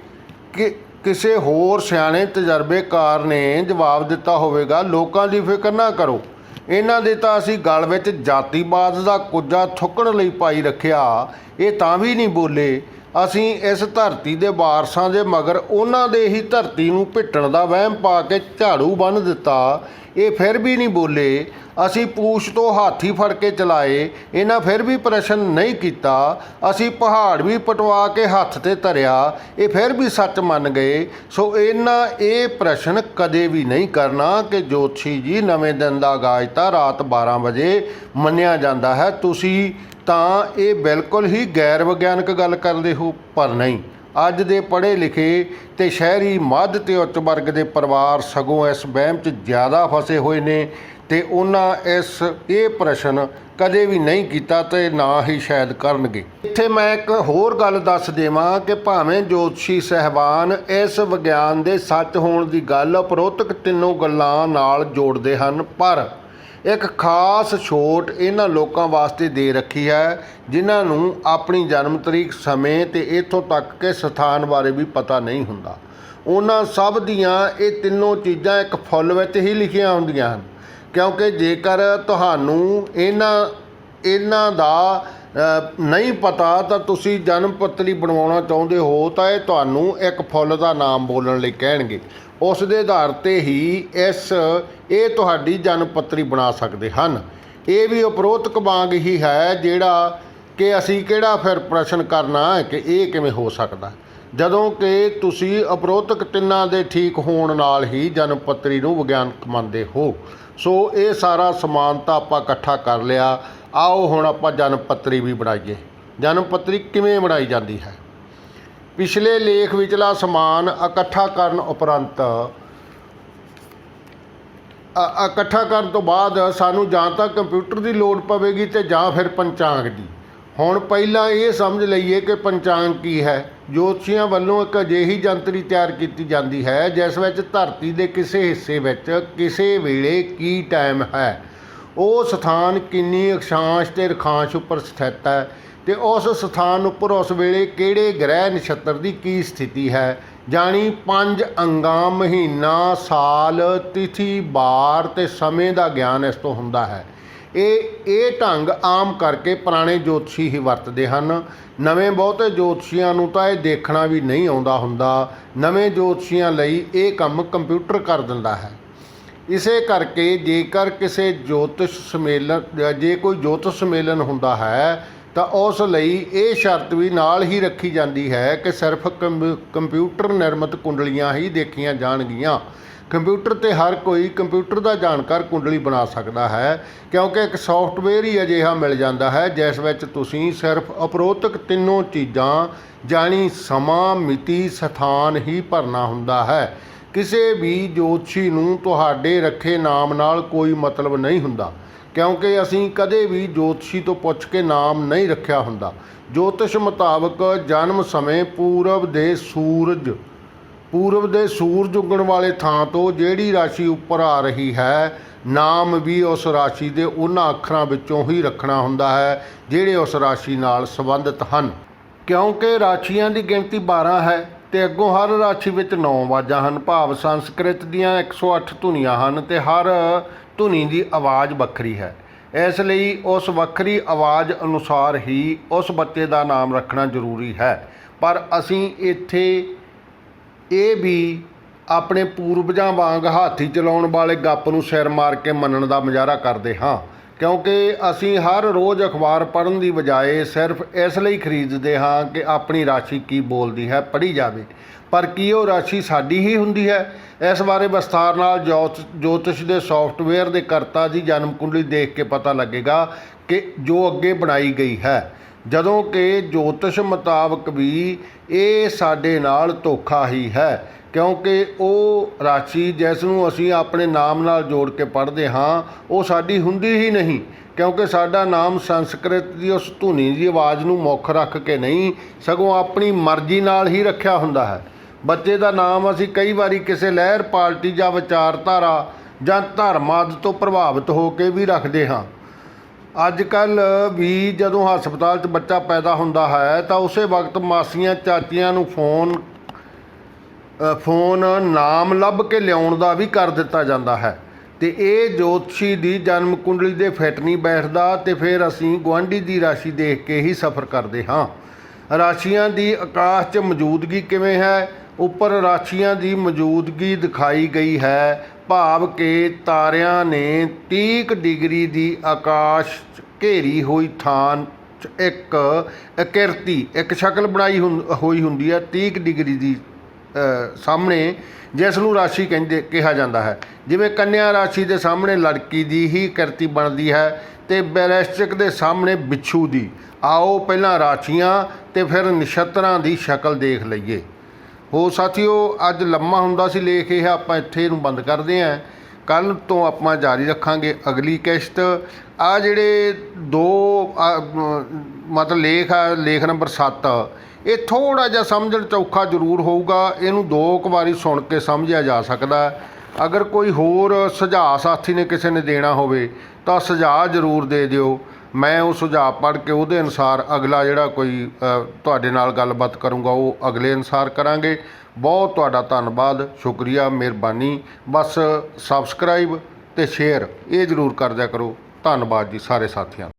A: ਕਿ ਕਿਸੇ ਹੋਰ ਸਿਆਣੇ ਤਜਰਬੇਕਾਰ ਨੇ ਜਵਾਬ ਦਿੱਤਾ ਹੋਵੇਗਾ, ਲੋਕਾਂ ਦੀ ਫਿਕਰ ਨਾ ਕਰੋ, ਇਹਨਾਂ ਦੇ ਤਾਂ ਅਸੀਂ ਗਲ ਵਿੱਚ ਜਾਤੀਵਾਦ ਦਾ ਕੁੱਜਾ ਥੁੱਕਣ ਲਈ ਪਾਈ ਰੱਖਿਆ, ਇਹ ਤਾਂ ਵੀ ਨਹੀਂ ਬੋਲੇ। ਅਸੀਂ ਇਸ ਧਰਤੀ ਦੇ ਵਾਰਸਾਂ ਦੇ ਮਗਰ ਉਹਨਾਂ ਦੇ ਹੀ ਧਰਤੀ ਨੂੰ ਭਿੱਟਣ ਦਾ ਵਹਿਮ ਪਾ ਕੇ ਝਾੜੂ ਬੰਨ੍ਹ ਦਿੱਤਾ, ਇਹ ਫਿਰ ਵੀ ਨਹੀਂ ਬੋਲੇ। ਅਸੀਂ ਪੂਛ ਤੋਂ ਹਾਥੀ ਫੜ ਕੇ ਚਲਾਏ, ਇਹਨਾਂ ਫਿਰ ਵੀ ਪ੍ਰਸ਼ਨ ਨਹੀਂ ਕੀਤਾ। ਅਸੀਂ ਪਹਾੜ ਵੀ ਪਟਵਾ ਕੇ ਹੱਥ 'ਤੇ ਧਰਿਆ, ਇਹ ਫਿਰ ਵੀ ਸੱਚ ਮੰਨ ਗਏ। ਸੋ ਇਹਨਾਂ ਇਹ ਪ੍ਰਸ਼ਨ ਕਦੇ ਵੀ ਨਹੀਂ ਕਰਨਾ ਕਿ ਜੋਤਸ਼ੀ ਜੀ ਨਵੇਂ ਦਿਨ ਦਾ ਆਗਾਜ਼ ਤਾਂ ਰਾਤ 12 ਵਜੇ ਮੰਨਿਆ ਜਾਂਦਾ ਹੈ, ਤੁਸੀਂ ਤਾਂ ਇਹ ਬਿਲਕੁਲ ਹੀ ਗੈਰ ਵਿਗਿਆਨਕ ਗੱਲ ਕਰਦੇ ਹੋ। ਪਰ ਨਹੀਂ, ਅੱਜ ਦੇ ਪੜ੍ਹੇ ਲਿਖੇ ਅਤੇ ਸ਼ਹਿਰੀ ਮੱਧ ਅਤੇ ਉੱਚ ਵਰਗ ਦੇ ਪਰਿਵਾਰ ਸਗੋਂ ਇਸ ਵਹਿਮ 'ਚ ਜ਼ਿਆਦਾ ਫਸੇ ਹੋਏ ਨੇ ਅਤੇ ਉਹਨਾਂ ਇਹ ਪ੍ਰਸ਼ਨ ਕਦੇ ਵੀ ਨਹੀਂ ਕੀਤਾ ਅਤੇ ਨਾ ਹੀ ਸ਼ਾਇਦ ਕਰਨਗੇ। ਇੱਥੇ ਮੈਂ ਇੱਕ ਹੋਰ ਗੱਲ ਦੱਸ ਦੇਵਾਂ ਕਿ ਭਾਵੇਂ ਜੋਤਸ਼ੀ ਸਾਹਿਬਾਨ ਇਸ ਵਿਗਿਆਨ ਦੇ ਸੱਚ ਹੋਣ ਦੀ ਗੱਲ ਉਪਰੋਕਤ ਤਿੰਨੋਂ ਗੱਲਾਂ ਨਾਲ ਜੋੜਦੇ ਹਨ, ਪਰ ਇੱਕ ਖਾਸ ਛੋਟ ਇਹਨਾਂ ਲੋਕਾਂ ਵਾਸਤੇ ਦੇ ਰੱਖੀ ਹੈ ਜਿਨ੍ਹਾਂ ਨੂੰ ਆਪਣੀ ਜਨਮ ਤਰੀਕ, ਸਮੇਂ ਅਤੇ ਇੱਥੋਂ ਤੱਕ ਕਿ ਸਥਾਨ ਬਾਰੇ ਵੀ ਪਤਾ ਨਹੀਂ ਹੁੰਦਾ। ਉਹਨਾਂ ਸਭ ਦੀਆਂ ਇਹ ਤਿੰਨੋਂ ਚੀਜ਼ਾਂ ਇੱਕ ਫੁੱਲ ਵਿੱਚ ਹੀ ਲਿਖੀਆਂ ਹੁੰਦੀਆਂ ਹਨ, ਕਿਉਂਕਿ ਜੇਕਰ ਤੁਹਾਨੂੰ ਇਹਨਾਂ ਦਾ ਨਹੀਂ ਪਤਾ ਤਾਂ ਤੁਸੀਂ ਜਨਮ ਪੱਤਰੀ ਬਣਵਾਉਣਾ ਚਾਹੁੰਦੇ ਹੋ ਤਾਂ ਇਹ ਤੁਹਾਨੂੰ ਇੱਕ ਫੁੱਲ ਦਾ ਨਾਮ ਬੋਲਣ ਲਈ ਕਹਿਣਗੇ। ਉਸ ਦੇ ਆਧਾਰ 'ਤੇ ਹੀ ਇਹ ਤੁਹਾਡੀ ਜਨਮ ਪੱਤਰੀ ਬਣਾ ਸਕਦੇ ਹਨ। ਇਹ ਵੀ ਉਪਰੋਕਤ ਵਾਂਗ ਹੀ ਹੈ, ਜਿਹੜਾ ਕਿ ਅਸੀਂ ਕਿਹੜਾ ਫਿਰ ਪ੍ਰਸ਼ਨ ਕਰਨਾ ਕਿ ਇਹ ਕਿਵੇਂ ਹੋ ਸਕਦਾ, ਜਦੋਂ ਕਿ ਤੁਸੀਂ ਉਪਰੋਕਤ ਤਿੰਨਾਂ ਦੇ ਠੀਕ ਹੋਣ ਨਾਲ ਹੀ ਜਨਮ ਪੱਤਰੀ ਨੂੰ ਵਿਗਿਆਨਕ ਮੰਨਦੇ ਹੋ। ਸੋ ਇਹ ਸਾਰਾ ਸਮਾਨ ਤਾਂ ਆਪਾਂ ਇਕੱਠਾ ਕਰ ਲਿਆ। ਆਓ ਹੁਣ ਆਪਾਂ ਜਨਮ ਪੱਤਰੀ ਵੀ ਬਣਾਈਏ। ਜਨਮ ਪੱਤਰੀ ਕਿਵੇਂ ਬਣਾਈ ਜਾਂਦੀ ਹੈ? ਪਿਛਲੇ ਲੇਖ ਵਿਚਲਾ ਸਮਾਨ ਇਕੱਠਾ ਕਰਨ ਤੋਂ ਬਾਅਦ ਸਾਨੂੰ ਜਾਂ ਤਾਂ ਕੰਪਿਊਟਰ ਦੀ ਲੋੜ ਪਵੇਗੀ ਅਤੇ ਜਾਂ ਫਿਰ ਪੰਚਾਂਗ ਦੀ। ਹੁਣ ਪਹਿਲਾਂ ਇਹ ਸਮਝ ਲਈਏ ਕਿ ਪੰਚਾਂਗ ਕੀ ਹੈ। ਜੋਤਸ਼ੀਆਂ ਵੱਲੋਂ ਇੱਕ ਅਜਿਹੀ ਜੰਤਰੀ ਤਿਆਰ ਕੀਤੀ ਜਾਂਦੀ ਹੈ ਜਿਸ ਵਿੱਚ ਧਰਤੀ ਦੇ ਕਿਸੇ ਹਿੱਸੇ ਵਿੱਚ ਕਿਸੇ ਵੇਲੇ ਕੀ ਟਾਈਮ ਹੈ, ਉਹ ਸਥਾਨ ਕਿੰਨੀ ਅਕਸ਼ਾਂਸ਼ ਅਤੇ ਰੇਖਾਂਸ਼ ਉੱਪਰ ਸਥਿਤ ਹੈ ਅਤੇ ਉਸ ਸਥਾਨ ਉੱਪਰ ਉਸ ਵੇਲੇ ਕਿਹੜੇ ਗ੍ਰਹਿ ਨਛੱਤਰ ਦੀ ਕੀ ਸਥਿਤੀ ਹੈ, ਜਾਣੀ 5 ਅੰਗਾਂ, ਮਹੀਨਾ, ਸਾਲ, ਤਿਥੀ, ਵਾਰ ਤੇ ਸਮੇਂ ਦਾ ਗਿਆਨ ਇਸ ਤੋਂ ਹੁੰਦਾ ਹੈ। ਇਹ ਢੰਗ ਆਮ ਕਰਕੇ ਪੁਰਾਣੇ ਜੋਤਸ਼ੀ ਹੀ ਵਰਤਦੇ ਹਨ। ਨਵੇਂ ਬਹੁਤੇ ਜੋਤਸ਼ੀਆਂ ਨੂੰ ਤਾਂ ਇਹ ਦੇਖਣਾ ਵੀ ਨਹੀਂ ਆਉਂਦਾ ਹੁੰਦਾ। ਨਵੇਂ ਜੋਤਸ਼ੀਆਂ ਲਈ ਇਹ ਕੰਮ ਕੰਪਿਊਟਰ ਕਰ ਦਿੰਦਾ ਹੈ। ਇਸੇ ਕਰਕੇ ਜੇਕਰ ਕਿਸੇ ਜੇ ਕੋਈ ਜੋਤਿਸ਼ ਸੰਮੇਲਨ ਹੁੰਦਾ ਹੈ ਤਾਂ ਉਸ ਲਈ ਇਹ ਸ਼ਰਤ ਵੀ ਨਾਲ ਹੀ ਰੱਖੀ ਜਾਂਦੀ ਹੈ ਕਿ ਸਿਰਫ ਕੰਪਿਊਟਰ ਨਿਰਮਿਤ ਕੁੰਡਲੀਆਂ ਹੀ ਦੇਖੀਆਂ ਜਾਣਗੀਆਂ। ਕੰਪਿਊਟਰ 'ਤੇ ਹਰ ਕੋਈ ਕੰਪਿਊਟਰ ਦਾ ਜਾਣਕਾਰ ਕੁੰਡਲੀ ਬਣਾ ਸਕਦਾ ਹੈ, ਕਿਉਂਕਿ ਇੱਕ ਸੌਫਟਵੇਅਰ ਹੀ ਅਜਿਹਾ ਮਿਲ ਜਾਂਦਾ ਹੈ ਜਿਸ ਵਿੱਚ ਤੁਸੀਂ ਸਿਰਫ ਉਪਰੋਕਤ ਤਿੰਨੋਂ ਚੀਜ਼ਾਂ ਜਾਣੀ ਸਮਾਂ, ਮਿਤੀ, ਸਥਾਨ ਹੀ ਭਰਨਾ ਹੁੰਦਾ ਹੈ। ਕਿਸੇ ਵੀ ਜੋਤਸ਼ੀ ਨੂੰ ਤੁਹਾਡੇ ਰੱਖੇ ਨਾਮ ਨਾਲ ਕੋਈ ਮਤਲਬ ਨਹੀਂ ਹੁੰਦਾ, ਕਿਉਂਕਿ ਅਸੀਂ ਕਦੇ ਵੀ ਜੋਤਸ਼ੀ ਤੋਂ ਪੁੱਛ ਕੇ ਨਾਮ ਨਹੀਂ ਰੱਖਿਆ ਹੁੰਦਾ। ਜੋਤਿਸ਼ ਮੁਤਾਬਕ ਜਨਮ ਸਮੇਂ ਪੂਰਬ ਦੇ ਸੂਰਜ ਉੱਗਣ ਵਾਲੇ ਥਾਂ ਤੋਂ ਜਿਹੜੀ ਰਾਸ਼ੀ ਉੱਪਰ ਆ ਰਹੀ ਹੈ, ਨਾਮ ਵੀ ਉਸ ਰਾਸ਼ੀ ਦੇ ਉਹਨਾਂ ਅੱਖਰਾਂ ਵਿੱਚੋਂ ਹੀ ਰੱਖਣਾ ਹੁੰਦਾ ਹੈ ਜਿਹੜੇ ਉਸ ਰਾਸ਼ੀ ਨਾਲ ਸੰਬੰਧਿਤ ਹਨ। ਕਿਉਂਕਿ ਰਾਸ਼ੀਆਂ ਦੀ ਗਿਣਤੀ 12 ਹੈ ਅਤੇ ਅੱਗੋਂ ਹਰ ਰਾਸ਼ੀ ਵਿੱਚ 9 ਆਵਾਜ਼ਾਂ ਹਨ, ਭਾਵ ਸੰਸਕ੍ਰਿਤ ਦੀਆਂ 108 ਧੁਨੀਆਂ ਹਨ ਅਤੇ ਹਰ ਧੁਨੀ ਦੀ ਆਵਾਜ਼ ਵੱਖਰੀ ਹੈ। ਇਸ ਲਈ ਉਸ ਵੱਖਰੀ ਆਵਾਜ਼ ਅਨੁਸਾਰ ਹੀ ਉਸ ਬੱਚੇ ਦਾ ਨਾਮ ਰੱਖਣਾ ਜ਼ਰੂਰੀ ਹੈ। ਪਰ ਅਸੀਂ ਇੱਥੇ ਇਹ ਵੀ ਆਪਣੇ ਪੂਰਵਜਾਂ ਵਾਂਗ ਹਾਥੀ ਚਲਾਉਣ ਵਾਲੇ ਗੱਪ ਨੂੰ ਸਿਰ ਮਾਰ ਕੇ ਮੰਨਣ ਦਾ ਮੁਜ਼ਾਹਰਾ ਕਰਦੇ ਹਾਂ, ਕਿਉਂਕਿ ਅਸੀਂ ਹਰ ਰੋਜ਼ ਅਖਬਾਰ ਪੜ੍ਹਨ ਦੀ ਬਜਾਏ ਸਿਰਫ ਇਸ ਲਈ ਖਰੀਦਦੇ ਹਾਂ ਕਿ ਆਪਣੀ ਰਾਸ਼ੀ ਕੀ ਬੋਲਦੀ ਹੈ ਪੜ੍ਹੀ ਜਾਵੇ। ਪਰ ਕੀ ਉਹ ਰਾਸ਼ੀ ਸਾਡੀ ਹੀ ਹੁੰਦੀ ਹੈ? ਇਸ ਬਾਰੇ ਵਿਸਥਾਰ ਨਾਲ ਜੋਤਿਸ਼ ਦੇ ਸੌਫਟਵੇਅਰ ਦੇ ਕਰਤਾ ਦੀ ਜਨਮ ਕੁੰਡਲੀ ਦੇਖ ਕੇ ਪਤਾ ਲੱਗੇਗਾ ਕਿ ਜੋ ਅੱਗੇ ਬਣਾਈ ਗਈ ਹੈ, ਜਦੋਂ ਕਿ ਜੋਤਿਸ਼ ਮੁਤਾਬਕ ਵੀ ਇਹ ਸਾਡੇ ਨਾਲ ਧੋਖਾ ਹੀ ਹੈ, ਕਿਉਂਕਿ ਉਹ ਰਾਸ਼ੀ ਜਿਸ ਨੂੰ ਅਸੀਂ ਆਪਣੇ ਨਾਮ ਨਾਲ ਜੋੜ ਕੇ ਪੜ੍ਹਦੇ ਹਾਂ ਉਹ ਸਾਡੀ ਹੁੰਦੀ ਹੀ ਨਹੀਂ, ਕਿਉਂਕਿ ਸਾਡਾ ਨਾਮ ਸੰਸਕ੍ਰਿਤ ਦੀ ਉਸ ਧੁਨੀ ਦੀ ਆਵਾਜ਼ ਨੂੰ ਮੁੱਖ ਰੱਖ ਕੇ ਨਹੀਂ, ਸਗੋਂ ਆਪਣੀ ਮਰਜ਼ੀ ਨਾਲ ਹੀ ਰੱਖਿਆ ਹੁੰਦਾ ਹੈ। ਬੱਚੇ ਦਾ ਨਾਮ ਅਸੀਂ ਕਈ ਵਾਰੀ ਕਿਸੇ ਲਹਿਰ, ਪਾਰਟੀ ਜਾਂ ਵਿਚਾਰਧਾਰਾ ਜਾਂ ਧਰਮ ਆਦਿ ਤੋਂ ਪ੍ਰਭਾਵਿਤ ਹੋ ਕੇ ਵੀ ਰੱਖਦੇ ਹਾਂ। ਅੱਜ ਕੱਲ੍ਹ ਵੀ ਜਦੋਂ ਹਸਪਤਾਲ 'ਚ ਬੱਚਾ ਪੈਦਾ ਹੁੰਦਾ ਹੈ ਤਾਂ ਉਸੇ ਵਕਤ ਮਾਸੀਆਂ, ਚਾਚੀਆਂ ਨੂੰ ਫੋਨ ਨਾਮ ਲੱਭ ਕੇ ਲਿਆਉਣ ਦਾ ਵੀ ਕਰ ਦਿੱਤਾ ਜਾਂਦਾ ਹੈ ਅਤੇ ਇਹ ਜੋਤਸ਼ੀ ਦੀ ਜਨਮ ਕੁੰਡਲੀ ਦੇ ਫਿੱਟ ਨਹੀਂ ਬੈਠਦਾ ਅਤੇ ਫਿਰ ਅਸੀਂ ਗੁਆਂਢੀ ਦੀ ਰਾਸ਼ੀ ਦੇਖ ਕੇ ਹੀ ਸਫ਼ਰ ਕਰਦੇ ਹਾਂ। ਰਾਸ਼ੀਆਂ ਦੀ ਆਕਾਸ਼ 'ਚ ਮੌਜੂਦਗੀ ਕਿਵੇਂ ਹੈ? ਉੱਪਰ ਰਾਸ਼ੀਆਂ ਦੀ ਮੌਜੂਦਗੀ ਦਿਖਾਈ ਗਈ ਹੈ, ਭਾਵ ਕਿ ਤਾਰਿਆਂ ਨੇ 30 ਡਿਗਰੀ ਦੀ ਆਕਾਸ਼ 'ਚ ਘੇਰੀ ਹੋਈ ਥਾਂ 'ਚ ਇੱਕ ਆਕ੍ਰਿਤੀ, ਇੱਕ ਸ਼ਕਲ ਬਣਾਈ ਹੋਈ ਹੁੰਦੀ ਹੈ 30 ਡਿਗਰੀ ਦੀ ਸਾਹਮਣੇ, ਜਿਸ ਨੂੰ ਰਾਸ਼ੀ ਕਿਹਾ ਜਾਂਦਾ ਹੈ। ਜਿਵੇਂ ਕੰਨਿਆ ਰਾਸ਼ੀ ਦੇ ਸਾਹਮਣੇ ਲੜਕੀ ਦੀ ਹੀ ਆਕ੍ਰਿਤੀ ਬਣਦੀ ਹੈ ਅਤੇ ਬ੍ਰਿਸ਼ਚਿਕ ਦੇ ਸਾਹਮਣੇ ਬਿੱਛੂ ਦੀ। ਆਓ ਪਹਿਲਾਂ ਰਾਸ਼ੀਆਂ ਅਤੇ ਫਿਰ ਨਛੱਤਰਾਂ ਦੀ ਸ਼ਕਲ ਦੇਖ ਲਈਏ। ਹੋ ਸਾਥੀਓ, ਅੱਜ ਲੰਮਾ ਹੁੰਦਾ ਸੀ ਲੇਖ, ਇਹ ਆਪਾਂ ਇੱਥੇ ਇਹਨੂੰ ਬੰਦ ਕਰਦੇ ਹਾਂ। ਕੱਲ੍ਹ ਤੋਂ ਆਪਾਂ ਜਾਰੀ ਰੱਖਾਂਗੇ ਅਗਲੀ ਕਿਸ਼ਤ। ਆ ਜਿਹੜੇ ਦੋ ਮਤਲਬ ਲੇਖ ਆ, ਲੇਖ ਨੰਬਰ 7, ਇਹ ਥੋੜ੍ਹਾ ਜਿਹਾ ਸਮਝਣ 'ਚ ਔਖਾ ਜ਼ਰੂਰ ਹੋਊਗਾ, ਇਹਨੂੰ 2 ਵਾਰੀ ਸੁਣ ਕੇ ਸਮਝਿਆ ਜਾ ਸਕਦਾ। ਅਗਰ ਕੋਈ ਹੋਰ ਸੁਝਾਅ ਸਾਥੀ ਨੇ ਕਿਸੇ ਨੇ ਦੇਣਾ ਹੋਵੇ ਤਾਂ ਸੁਝਾਅ ਜ਼ਰੂਰ ਦੇ ਦਿਓ। ਮੈਂ ਉਹ ਸੁਝਾਅ ਪੜ੍ਹ ਕੇ ਉਹਦੇ ਅਨੁਸਾਰ ਅਗਲਾ ਜਿਹੜਾ ਕੋਈ ਤੁਹਾਡੇ ਨਾਲ ਗੱਲਬਾਤ ਕਰੂੰਗਾ ਉਹ ਅਗਲੇ ਅਨੁਸਾਰ ਕਰਾਂਗੇ। ਬਹੁਤ ਤੁਹਾਡਾ ਧੰਨਵਾਦ, ਸ਼ੁਕਰੀਆ, ਮਿਹਰਬਾਨੀ। ਬਸ ਸਬਸਕ੍ਰਾਈਬ ਅਤੇ ਸ਼ੇਅਰ ਇਹ ਜ਼ਰੂਰ ਕਰ ਦਿਆ ਕਰੋ। ਧੰਨਵਾਦ ਜੀ ਸਾਰੇ ਸਾਥੀਆਂ ਦਾ।